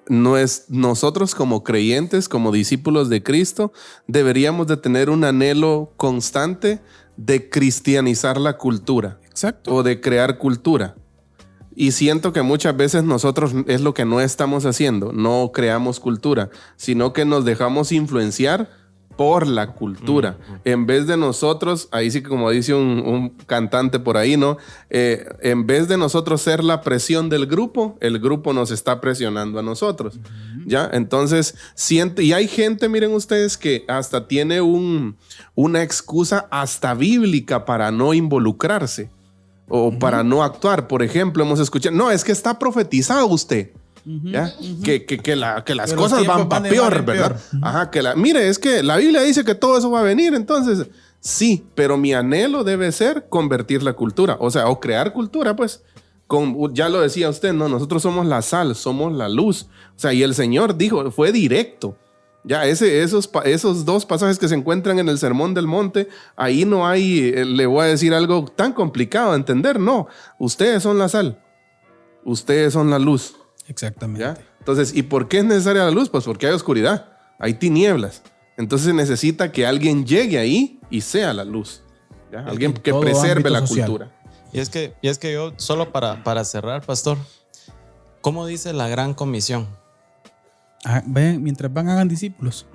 nosotros como creyentes, como discípulos de Cristo, deberíamos de tener un anhelo constante de cristianizar la cultura. Exacto. O de crear cultura. Y siento que muchas veces nosotros es lo que no estamos haciendo. No creamos cultura, sino que nos dejamos influenciar por la cultura. En vez de nosotros, ahí sí que como dice un cantante por ahí, ¿no? En vez de nosotros ser la presión del grupo, el grupo nos está presionando a nosotros. ¿Ya? Entonces, y hay gente, miren ustedes, que hasta tiene una excusa hasta bíblica para no involucrarse o para no actuar. Por ejemplo, hemos escuchado, no, es que está profetizado usted. ¿Ya? Que las cosas van para peor, ¿verdad? Ajá, mire, es que la Biblia dice que todo eso va a venir, entonces sí, pero mi anhelo debe ser convertir la cultura, o sea, o crear cultura, pues, ya lo decía usted, no, nosotros somos la sal, somos la luz, o sea, y el Señor dijo, fue directo. Ya, esos dos pasajes que se encuentran en el Sermón del Monte, ahí no hay, le voy a decir algo tan complicado de entender, no, ustedes son la sal, ustedes son la luz. Exactamente. ¿Ya? Entonces, ¿y por qué es necesaria la luz? Pues porque hay oscuridad, hay tinieblas. Entonces necesita que alguien llegue ahí y sea la luz. ¿Ya? Alguien que preserve la cultura. Y es que yo, solo para cerrar, pastor, ¿cómo dice la gran comisión? Ven, mientras van, hagan discípulos.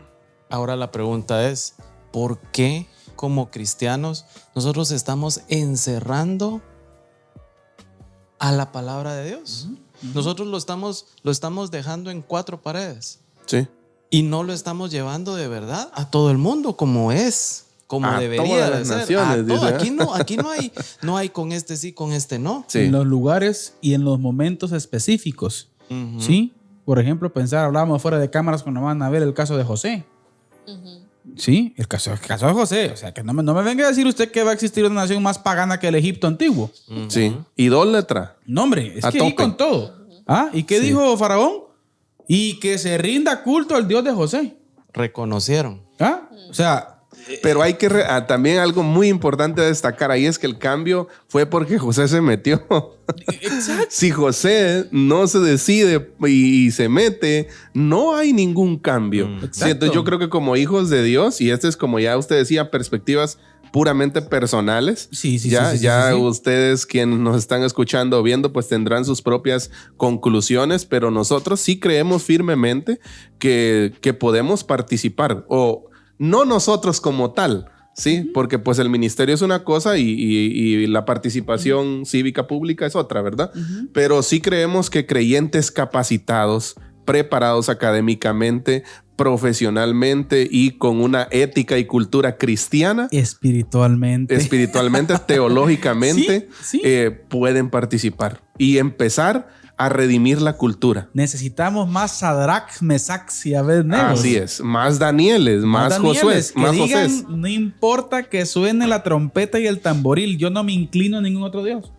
Ahora la pregunta es, ¿por qué como cristianos nosotros estamos encerrando a la palabra de Dios? Nosotros lo estamos dejando en 4 paredes. Sí. Y no lo estamos llevando de verdad a todo el mundo como es, como a debería de ser. Naciones, aquí no hay con este sí, con este no. Sí. En los lugares y en los momentos específicos. ¿Sí? Por ejemplo, hablábamos fuera de cámaras cuando van a ver el caso de José. Sí, el caso de José. O sea, que no me venga a decir usted que va a existir una nación más pagana que el Egipto antiguo. Sí, idólatra. No, hombre, es a que tope. ahí con todo. ¿Y qué dijo Faraón? Y que se rinda culto al Dios de José. Reconocieron. O sea... Pero hay que también algo muy importante a destacar ahí es que el cambio fue porque José se metió. Exacto. Si José no se decide y se mete, no hay ningún cambio. Entonces yo creo que como hijos de Dios, y este es como ya usted decía, perspectivas puramente personales. Sí. Ustedes quienes nos están escuchando o viendo, pues tendrán sus propias conclusiones, pero nosotros sí creemos firmemente que podemos participar o no nosotros como tal, ¿sí? Porque pues el ministerio es una cosa y la participación cívica pública es otra, ¿verdad? Pero sí creemos que creyentes capacitados, preparados académicamente, profesionalmente y con una ética y cultura cristiana, espiritualmente, teológicamente, sí. Pueden participar y empezar a redimir la cultura. Necesitamos más Sadrach, Mesach y Abednego. Así es, más Danieles, más Josué, más digan, José. No importa que suene la trompeta y el tamboril, yo no me inclino a ningún otro Dios.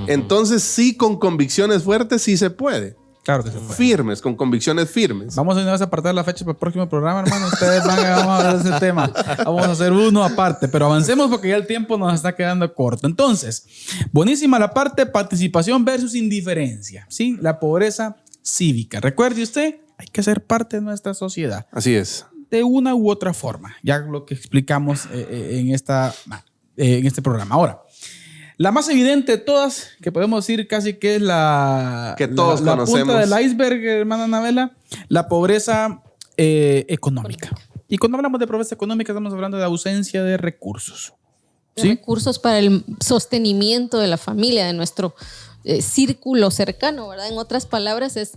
Entonces sí, con convicciones fuertes sí se puede. Claro que se puede. Firmes, con convicciones firmes. Vamos a apartar la fecha para el próximo programa, hermano. Ustedes vamos a hablar de ese tema. Vamos a hacer uno aparte, pero avancemos porque ya el tiempo nos está quedando corto. Entonces, buenísima la parte participación versus indiferencia. ¿Sí? La pobreza cívica. Recuerde usted, hay que ser parte de nuestra sociedad. Así es. De una u otra forma. Ya lo que explicamos en este programa. Ahora, la más evidente de todas, que podemos decir casi que es la punta del iceberg, hermana Anabela, la pobreza económica. Y cuando hablamos de pobreza económica estamos hablando de ausencia de recursos. ¿Sí? Recursos para el sostenimiento de la familia, de nuestro círculo cercano, ¿verdad? En otras palabras es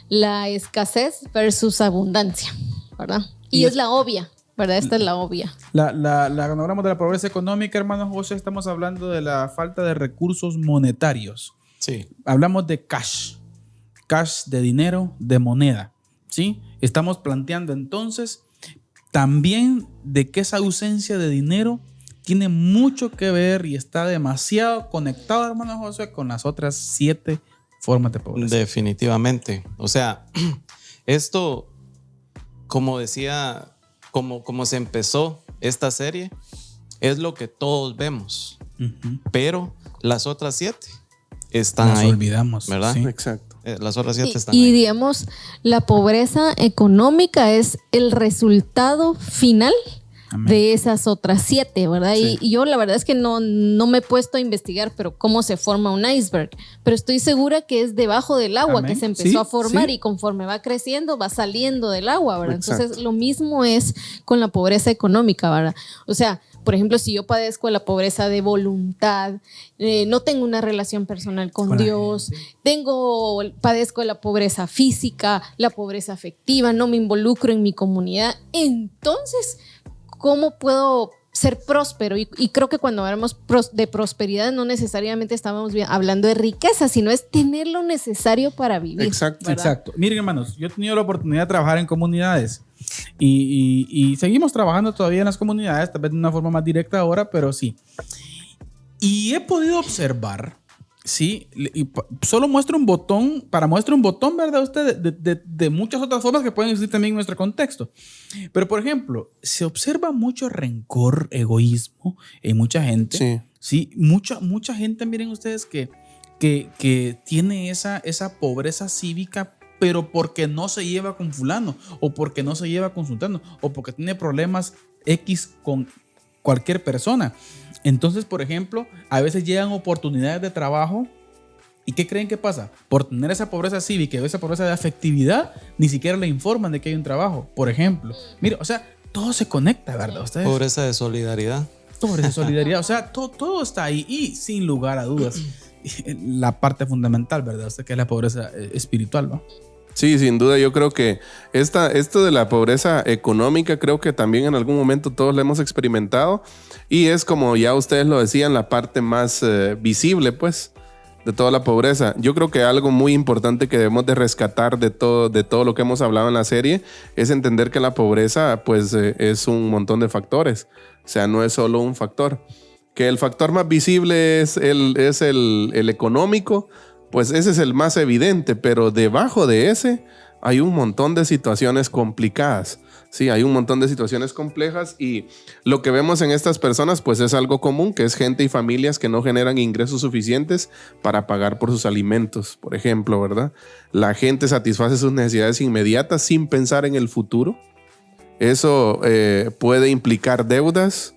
la escasez versus abundancia, ¿verdad? Y es la obvia. ¿Verdad? Esta es la obvia. Cuando hablamos de la pobreza económica, hermano José, estamos hablando de la falta de recursos monetarios. Sí. Hablamos de cash de dinero, de moneda. ¿Sí? Estamos planteando entonces también de que esa ausencia de dinero tiene mucho que ver y está demasiado conectado, hermano José, con las otras 7 formas de pobreza. Definitivamente. O sea, esto, como decía... Como se empezó esta serie, es lo que todos vemos, pero las otras 7 están ahí. Nos olvidamos, ¿verdad? Sí. Exacto. Las otras 7 están ahí. Y digamos, la pobreza económica es el resultado final de esas otras 7, ¿verdad? Sí. Y yo la verdad es que no me he puesto a investigar, pero cómo se forma un iceberg. Pero estoy segura que es debajo del agua. Amén. Que se empezó Sí, a formar sí. y conforme va creciendo va saliendo del agua, ¿verdad? Exacto. Entonces lo mismo es con la pobreza económica, ¿verdad? O sea, por ejemplo, si yo padezco de la pobreza de voluntad, no tengo una relación personal con Dios, padezco de la pobreza física, la pobreza afectiva, no me involucro en mi comunidad, entonces, ¿cómo puedo ser próspero? Y creo que cuando hablamos de prosperidad no necesariamente estamos hablando de riqueza, sino es tener lo necesario para vivir. Exacto. ¿verdad? Exacto. Miren, hermanos, yo he tenido la oportunidad de trabajar en comunidades y seguimos trabajando todavía en las comunidades, tal vez de una forma más directa ahora, pero sí. Y he podido observar, sí, solo muestro un botón, ¿verdad? Usted de muchas otras formas que pueden existir también en nuestro contexto. Pero, por ejemplo, se observa mucho rencor, egoísmo en mucha gente. Sí. Sí, mucha gente, miren ustedes, que tiene esa pobreza cívica, pero porque no se lleva con fulano, o porque no se lleva con sultano, o porque tiene problemas X con cualquier persona. Entonces, por ejemplo, a veces llegan oportunidades de trabajo y ¿qué creen que pasa? Por tener esa pobreza cívica, esa pobreza de afectividad, ni siquiera le informan de que hay un trabajo, por ejemplo. Mira, o sea, todo se conecta, ¿verdad? Ustedes. Pobreza de solidaridad. Pobreza de solidaridad, o sea, todo está ahí y sin lugar a dudas, la parte fundamental, ¿verdad? O sea, que es la pobreza espiritual, ¿no? Sí, sin duda, yo creo que esto de la pobreza económica, creo que también en algún momento todos lo hemos experimentado y es como ya ustedes lo decían, la parte más visible, pues, de toda la pobreza. Yo creo que algo muy importante que debemos de rescatar de todo lo que hemos hablado en la serie es entender que la pobreza, pues, es un montón de factores. O sea, no es solo un factor. Que el factor más visible es el económico, pues ese es el más evidente, pero debajo de ese hay un montón de situaciones complicadas. Sí, hay un montón de situaciones complejas y lo que vemos en estas personas pues es algo común, que es gente y familias que no generan ingresos suficientes para pagar por sus alimentos, por ejemplo, ¿verdad? La gente satisface sus necesidades inmediatas sin pensar en el futuro. Eso puede implicar deudas,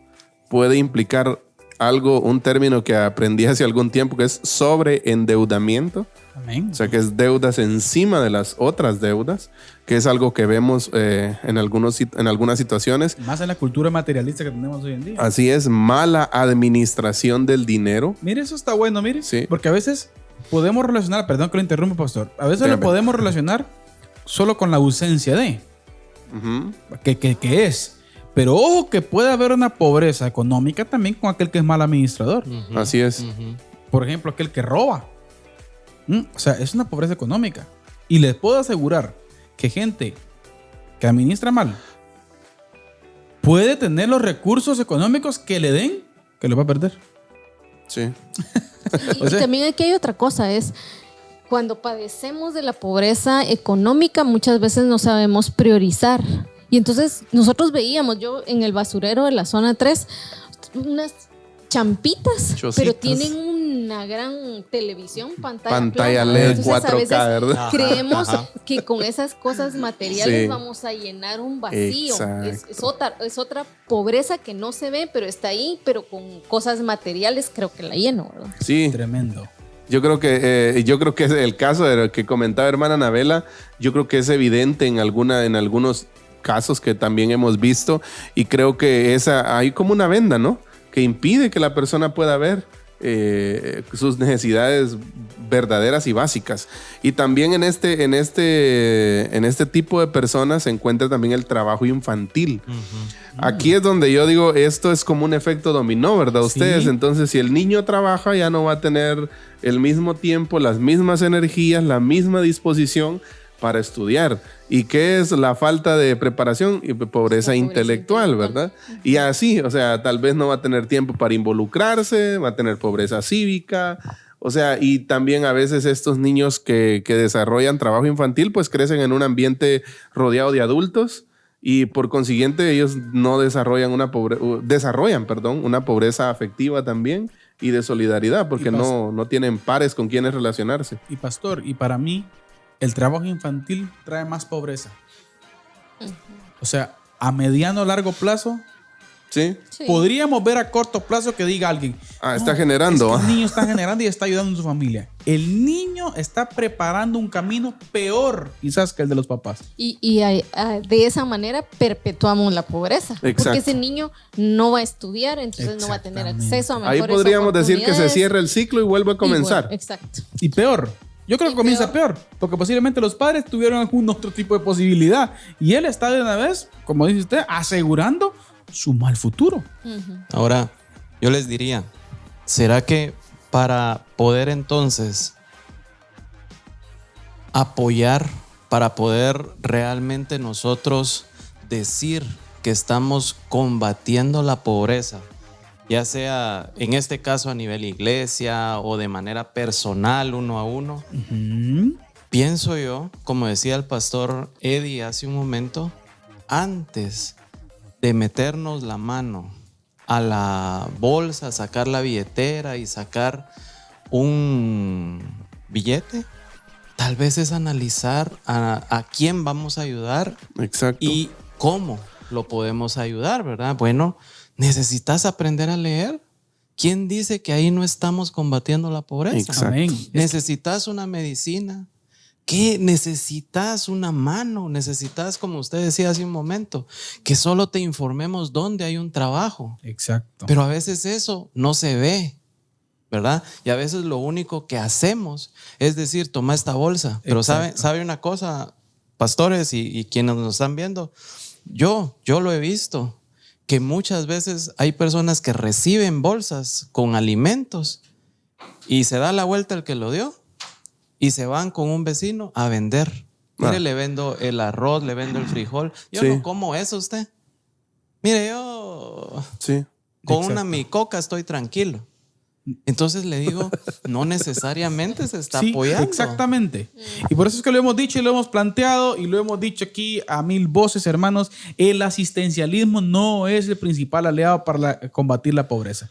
puede implicar un término que aprendí hace algún tiempo que es sobreendeudamiento. Amén. O sea, que es deudas encima de las otras deudas, que es algo que vemos en algunas situaciones. Más en la cultura materialista que tenemos hoy en día. Así es, mala administración del dinero. Mire, eso está bueno, mire. Sí. Porque a veces podemos relacionar, perdón que lo interrumpa, pastor, a veces Dígame. lo podemos relacionar solo con la ausencia de, Ujú. que es. Pero ojo que puede haber una pobreza económica también con aquel que es mal administrador. Así es. Por ejemplo, aquel que roba. O sea, es una pobreza económica. Y les puedo asegurar que gente que administra mal puede tener los recursos económicos que le den, que los va a perder. Sí. Y también aquí hay otra cosa, es cuando padecemos de la pobreza económica muchas veces no sabemos priorizar. Y entonces nosotros veíamos, yo en el basurero de la zona 3, unas champitas, Chocitas. pero tienen una gran televisión, pantalla Pantalla plana. LED Entonces, 4K, a veces ¿verdad? creemos que con esas cosas materiales Sí. vamos a llenar un vacío. Exacto. Es otra pobreza que no se ve, pero está ahí, pero con cosas materiales creo que la lleno, ¿verdad? Sí. Tremendo. Yo creo que es el caso de lo que comentaba hermana Anabela. Yo creo que es evidente en algunos casos que también hemos visto y creo que hay como una venda, ¿no? Que impide que la persona pueda ver sus necesidades verdaderas y básicas. Y también en este tipo de personas se encuentra también el trabajo infantil. Aquí es donde yo digo, esto es como un efecto dominó, ¿verdad? Ustedes, Sí. entonces si el niño trabaja ya no va a tener el mismo tiempo, las mismas energías, la misma disposición para estudiar. ¿Y qué es la falta de preparación? Y pobreza intelectual, ¿verdad? Y así, o sea, tal vez no va a tener tiempo para involucrarse, va a tener pobreza cívica, o sea, y también a veces estos niños que desarrollan trabajo infantil, pues crecen en un ambiente rodeado de adultos y por consiguiente ellos no desarrollan una pobreza afectiva también y de solidaridad, porque no tienen pares con quienes relacionarse. Y pastor, y para mí, el trabajo infantil trae más pobreza. O sea, a mediano o largo plazo Sí. Podríamos ver a corto plazo que diga alguien, está generando. Es que el niño está generando y está ayudando a su familia. El niño está preparando un camino peor quizás que el de los papás. Y de esa manera perpetuamos la pobreza. Exacto. Porque ese niño no va a estudiar, entonces no va a tener acceso a mejores Ahí podríamos decir que se oportunidades. cierra el ciclo y vuelve a comenzar. Exacto. Y peor. Yo creo que comienza peor, porque posiblemente los padres tuvieron algún otro tipo de posibilidad y él está de una vez, como dice usted, asegurando su mal futuro. Ahora, yo les diría, ¿será que para poder entonces apoyar, para poder realmente nosotros decir que estamos combatiendo la pobreza, ya sea en este caso a nivel iglesia o de manera personal, uno a uno? Pienso yo, como decía el pastor Eddie hace un momento, antes de meternos la mano a la bolsa, sacar la billetera y sacar un billete, tal vez es analizar a quién vamos a ayudar. Exacto. Y cómo lo podemos ayudar, ¿verdad? Bueno, necesitas aprender a leer. ¿Quién dice que ahí no estamos combatiendo la pobreza? Exacto. Amén. Necesitas una medicina. ¿Qué? Necesitas una mano. Necesitas, como usted decía hace un momento, que solo te informemos dónde hay un trabajo. Exacto. Pero a veces eso no se ve, ¿verdad? Y a veces lo único que hacemos es decir, toma esta bolsa. Pero sabe una cosa, pastores y quienes nos están viendo, yo lo he visto, que muchas veces hay personas que reciben bolsas con alimentos y se da la vuelta el que lo dio y se van con un vecino a vender. Mire, le vendo el arroz, le vendo el frijol. Yo no como eso, usted. Mire, yo con una mi coca estoy tranquilo. Entonces le digo, no necesariamente se está apoyando. Exactamente. Y por eso es que lo hemos dicho y lo hemos planteado y lo hemos dicho aquí a mil voces, hermanos. El asistencialismo no es el principal aliado para combatir la pobreza.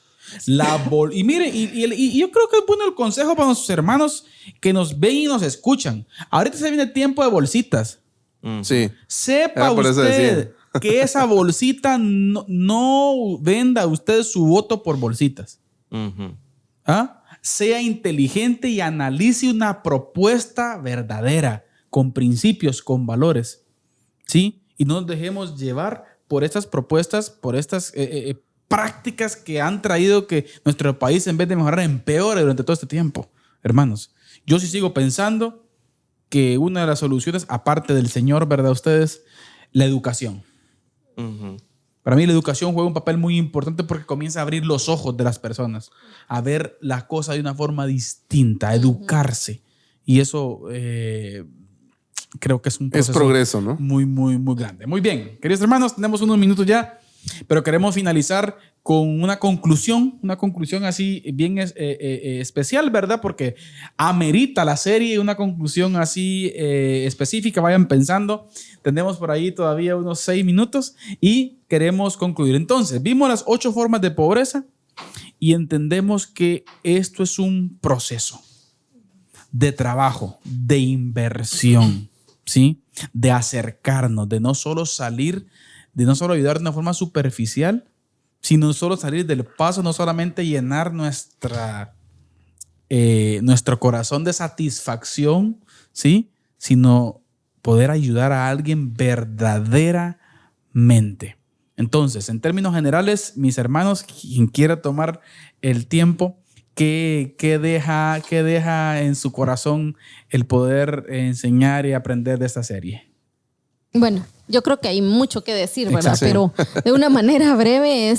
Y mire, y yo creo que es bueno el consejo para nuestros hermanos que nos ven y nos escuchan. Ahorita se viene tiempo de bolsitas. Sí. Sepa usted que esa bolsita no venda usted su voto por bolsitas. Sea inteligente y analice una propuesta verdadera, con principios, con valores, ¿sí? Y no nos dejemos llevar por estas propuestas, por estas prácticas que han traído que nuestro país, en vez de mejorar, empeore durante todo este tiempo. Hermanos, yo sí sigo pensando que una de las soluciones, aparte del Señor, ¿verdad? Ustedes, la educación. Para mí la educación juega un papel muy importante porque comienza a abrir los ojos de las personas, a ver las cosas de una forma distinta, a educarse. Y eso creo que es un proceso progreso, ¿no? Muy, muy, muy grande. Muy bien, queridos hermanos, tenemos unos minutos ya, pero queremos finalizar con una conclusión así bien especial, ¿verdad? Porque amerita la serie una conclusión así específica. Vayan pensando. Tenemos por ahí todavía unos 6 minutos y queremos concluir. Entonces, vimos las 8 formas de pobreza y entendemos que esto es un proceso de trabajo, de inversión, ¿sí? De acercarnos, de no solo salir, de no solo ayudar de una forma superficial, sino solo salir del paso, no solamente llenar nuestro corazón de satisfacción, ¿sí? Sino poder ayudar a alguien verdaderamente. Entonces, en términos generales, mis hermanos, quien quiera tomar el tiempo, ¿qué deja en su corazón el poder enseñar y aprender de esta serie? Bueno, yo creo que hay mucho que decir, ¿verdad? Pero de una manera breve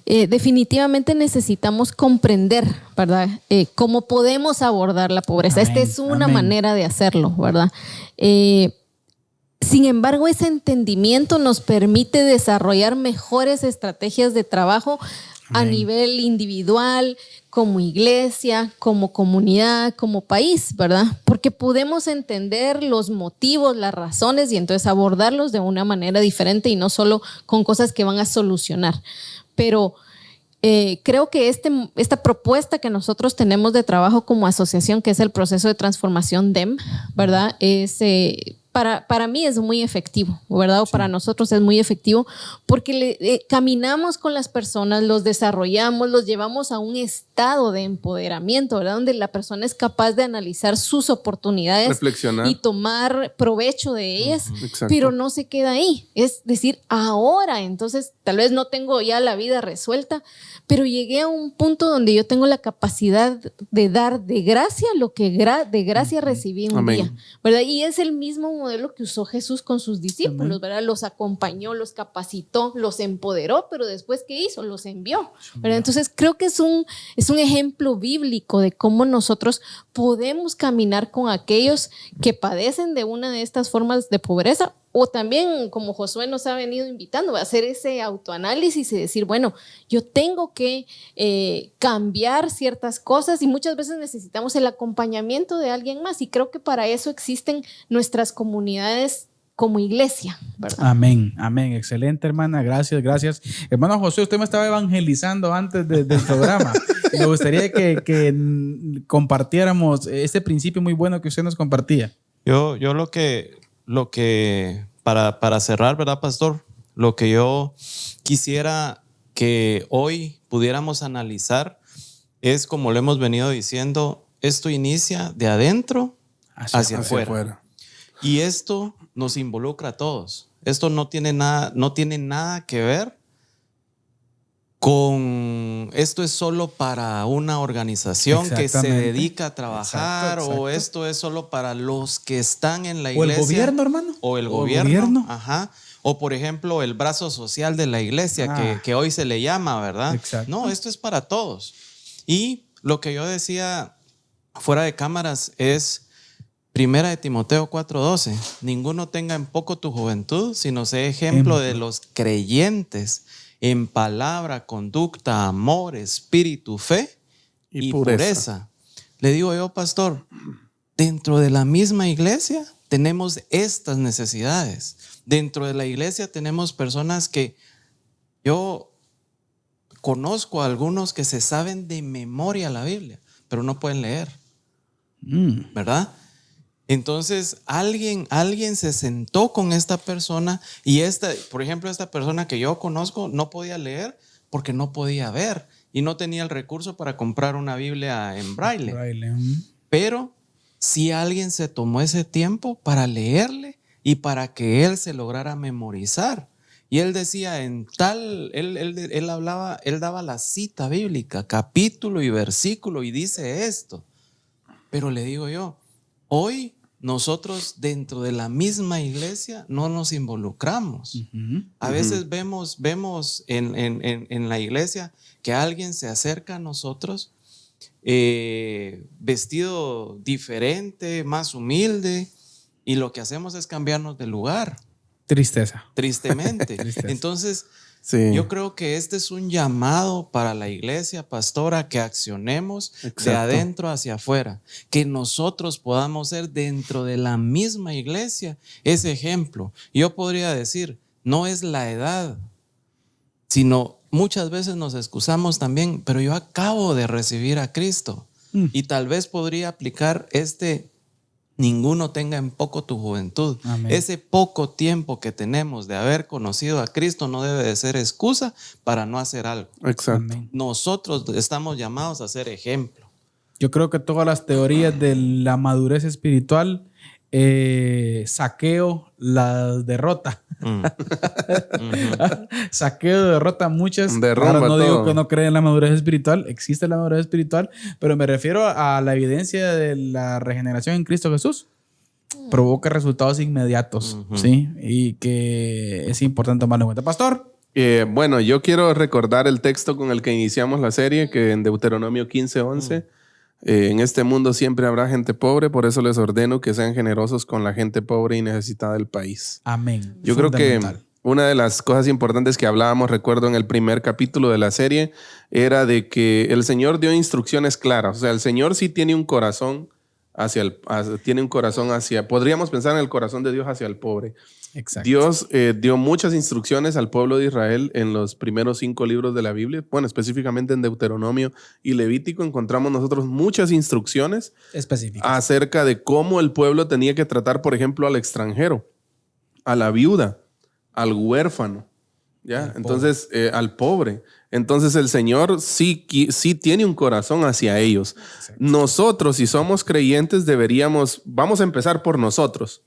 definitivamente necesitamos comprender, ¿verdad? Cómo podemos abordar la pobreza. Esta es una manera de hacerlo, ¿verdad? Sin embargo, ese entendimiento nos permite desarrollar mejores estrategias de trabajo a nivel individual, como iglesia, como comunidad, como país, ¿verdad? Porque podemos entender los motivos, las razones y entonces abordarlos de una manera diferente y no solo con cosas que van a solucionar. Pero creo que esta propuesta que nosotros tenemos de trabajo como asociación, que es el proceso de transformación DEM, ¿verdad? para mí es muy efectivo, ¿verdad? O para nosotros es muy efectivo porque caminamos con las personas, los desarrollamos, los llevamos a un estado de empoderamiento, ¿verdad? Donde la persona es capaz de analizar sus oportunidades, reflexionar y tomar provecho de ellas, exacto, pero no se queda ahí. Es decir, ahora, entonces, tal vez no tengo ya la vida resuelta, pero llegué a un punto donde yo tengo la capacidad de dar de gracia lo que de gracia recibí un Amén. día, ¿verdad? Y es el mismo modelo que usó Jesús con sus discípulos, ¿verdad? Los acompañó, los capacitó, los empoderó, pero después, ¿qué hizo? Los envió, ¿verdad? Entonces, creo que es un ejemplo bíblico de cómo nosotros podemos caminar con aquellos que padecen de una de estas formas de pobreza, o también, como Josué nos ha venido invitando, a hacer ese autoanálisis y decir, bueno, yo tengo que cambiar ciertas cosas, y muchas veces necesitamos el acompañamiento de alguien más, y creo que para eso existen nuestras comunidades como iglesia, ¿verdad? Amén, amén. Excelente, hermana. Gracias, gracias. Hermano José, usted me estaba evangelizando antes del programa. Me gustaría que compartiéramos este principio muy bueno que usted nos compartía. Yo lo que para cerrar, ¿verdad, pastor? Lo que yo quisiera que hoy pudiéramos analizar es, como lo hemos venido diciendo, esto inicia de adentro hacia afuera. Y esto nos involucra a todos. Esto no tiene nada que ver con esto es solo para una organización que se dedica a trabajar, exacto. O esto es solo para los que están en la iglesia. O el gobierno, hermano. O el gobierno. Ajá. O por ejemplo el brazo social de la iglesia que hoy se le llama, ¿verdad? Exacto. No, esto es para todos. Y lo que yo decía fuera de cámaras es 1 Timoteo 4:12. Ninguno tenga en poco tu juventud, sino sé ejemplo de los creyentes en palabra, conducta, amor, espíritu, fe y pureza. Le digo yo, pastor, dentro de la misma iglesia tenemos estas necesidades. Dentro de la iglesia tenemos personas que yo conozco a algunos que se saben de memoria la Biblia, pero no pueden leer, ¿verdad? Entonces alguien se sentó con esta persona y por ejemplo, esta persona que yo conozco no podía leer porque no podía ver y no tenía el recurso para comprar una Biblia en braille. Pero si alguien se tomó ese tiempo para leerle y para que él se lograra memorizar. Y él decía él daba la cita bíblica, capítulo y versículo, y dice esto. Pero le digo yo, hoy nosotros dentro de la misma iglesia no nos involucramos. A veces vemos en la iglesia que alguien se acerca a nosotros vestido diferente, más humilde, y lo que hacemos es cambiarnos de lugar. Tristemente. Entonces, sí. Yo creo que este es un llamado para la iglesia, pastora, que accionemos de adentro hacia afuera, que nosotros podamos ser dentro de la misma iglesia ese ejemplo. Yo podría decir, no es la edad, sino muchas veces nos excusamos también, pero yo acabo de recibir a Cristo y tal vez podría aplicar ninguno tenga en poco tu juventud. Amén. Ese poco tiempo que tenemos de haber conocido a Cristo no debe de ser excusa para no hacer algo. Exacto. Amén. Nosotros estamos llamados a ser ejemplo. Yo creo que todas las teorías de la madurez espiritual, Saqueo las derrota. Saqueo derrota muchas. Ahora no digo que no creen en la madurez espiritual, existe la madurez espiritual, pero me refiero a la evidencia de la regeneración en Cristo Jesús. Provoca resultados inmediatos, ¿sí? Y que es importante tomarlo en cuenta. Pastor. Bueno, yo quiero recordar el texto con el que iniciamos la serie, que en Deuteronomio 15:11. En este mundo siempre habrá gente pobre, por eso les ordeno que sean generosos con la gente pobre y necesitada del país. Amén. Yo creo que una de las cosas importantes que hablábamos, recuerdo en el primer capítulo de la serie, era de que el Señor dio instrucciones claras. O sea, el Señor sí tiene un corazón tiene un corazón podríamos pensar en el corazón de Dios hacia el pobre. Exacto. Dios dio muchas instrucciones al pueblo de Israel en los primeros 5 libros de la Biblia. Bueno, específicamente en Deuteronomio y Levítico encontramos nosotros muchas instrucciones específicas acerca de cómo el pueblo tenía que tratar, por ejemplo, al extranjero, a la viuda, al huérfano, ¿ya? Entonces, al pobre. Entonces el Señor sí tiene un corazón hacia ellos. Exacto. Nosotros, si somos creyentes, vamos a empezar por nosotros.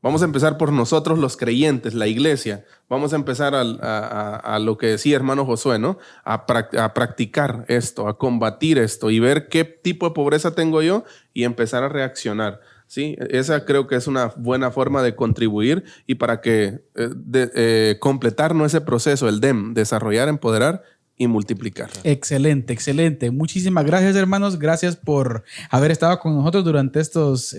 Vamos a empezar por nosotros los creyentes, la iglesia. Vamos a empezar a lo que decía hermano Josué, ¿no? A practicar esto, a combatir esto y ver qué tipo de pobreza tengo yo y empezar a reaccionar. ¿Sí? Esa creo que es una buena forma de contribuir y para que completar ese proceso, el DEM, desarrollar, empoderar y multiplicar. Excelente, excelente. Muchísimas gracias, hermanos. Gracias por haber estado con nosotros durante estos,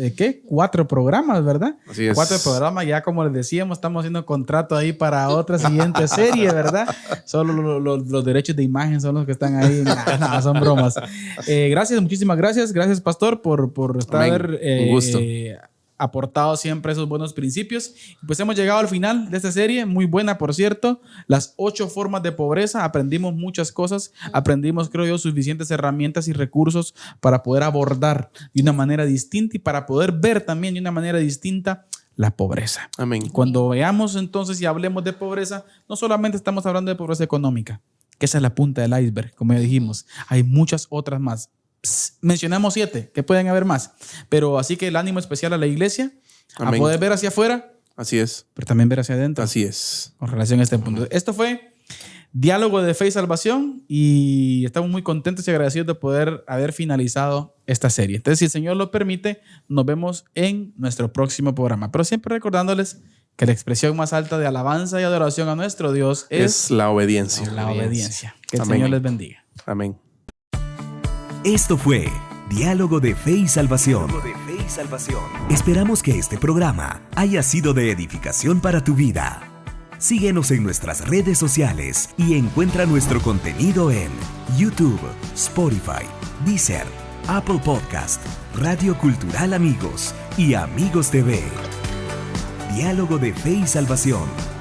4 programas, ¿verdad? Así es. 4 programas. Ya como les decíamos, estamos haciendo contrato ahí para otra siguiente serie, ¿verdad? Solo los derechos de imagen son los que están ahí. No, son bromas. Gracias, muchísimas gracias. Gracias, pastor, por estar un gusto. Aportado siempre esos buenos principios. Pues hemos llegado al final de esta serie, muy buena por cierto, las 8 formas de pobreza. Aprendimos muchas cosas, aprendimos, creo yo, suficientes herramientas y recursos para poder abordar de una manera distinta y para poder ver también de una manera distinta la pobreza. Amén. Cuando veamos entonces y hablemos de pobreza, no solamente estamos hablando de pobreza económica, que esa es la punta del iceberg, como ya dijimos, hay muchas otras más. Mencionamos 7, que pueden haber más, pero así que el ánimo especial a la iglesia, amén, a poder ver hacia afuera, así es, pero también ver hacia adentro, así es, con relación a este punto. Esto fue Diálogo de Fe y Salvación y estamos muy contentos y agradecidos de poder haber finalizado esta serie. Entonces, si el Señor lo permite, nos vemos en nuestro próximo programa, pero siempre recordándoles que la expresión más alta de alabanza y adoración a nuestro Dios es la obediencia. La obediencia. Que el amén. Señor les bendiga. Amén. Esto fue Diálogo de Fe y Salvación. Esperamos que este programa haya sido de edificación para tu vida. Síguenos en nuestras redes sociales y encuentra nuestro contenido en YouTube, Spotify, Deezer, Apple Podcast, Radio Cultural Amigos y Amigos TV. Diálogo de Fe y Salvación.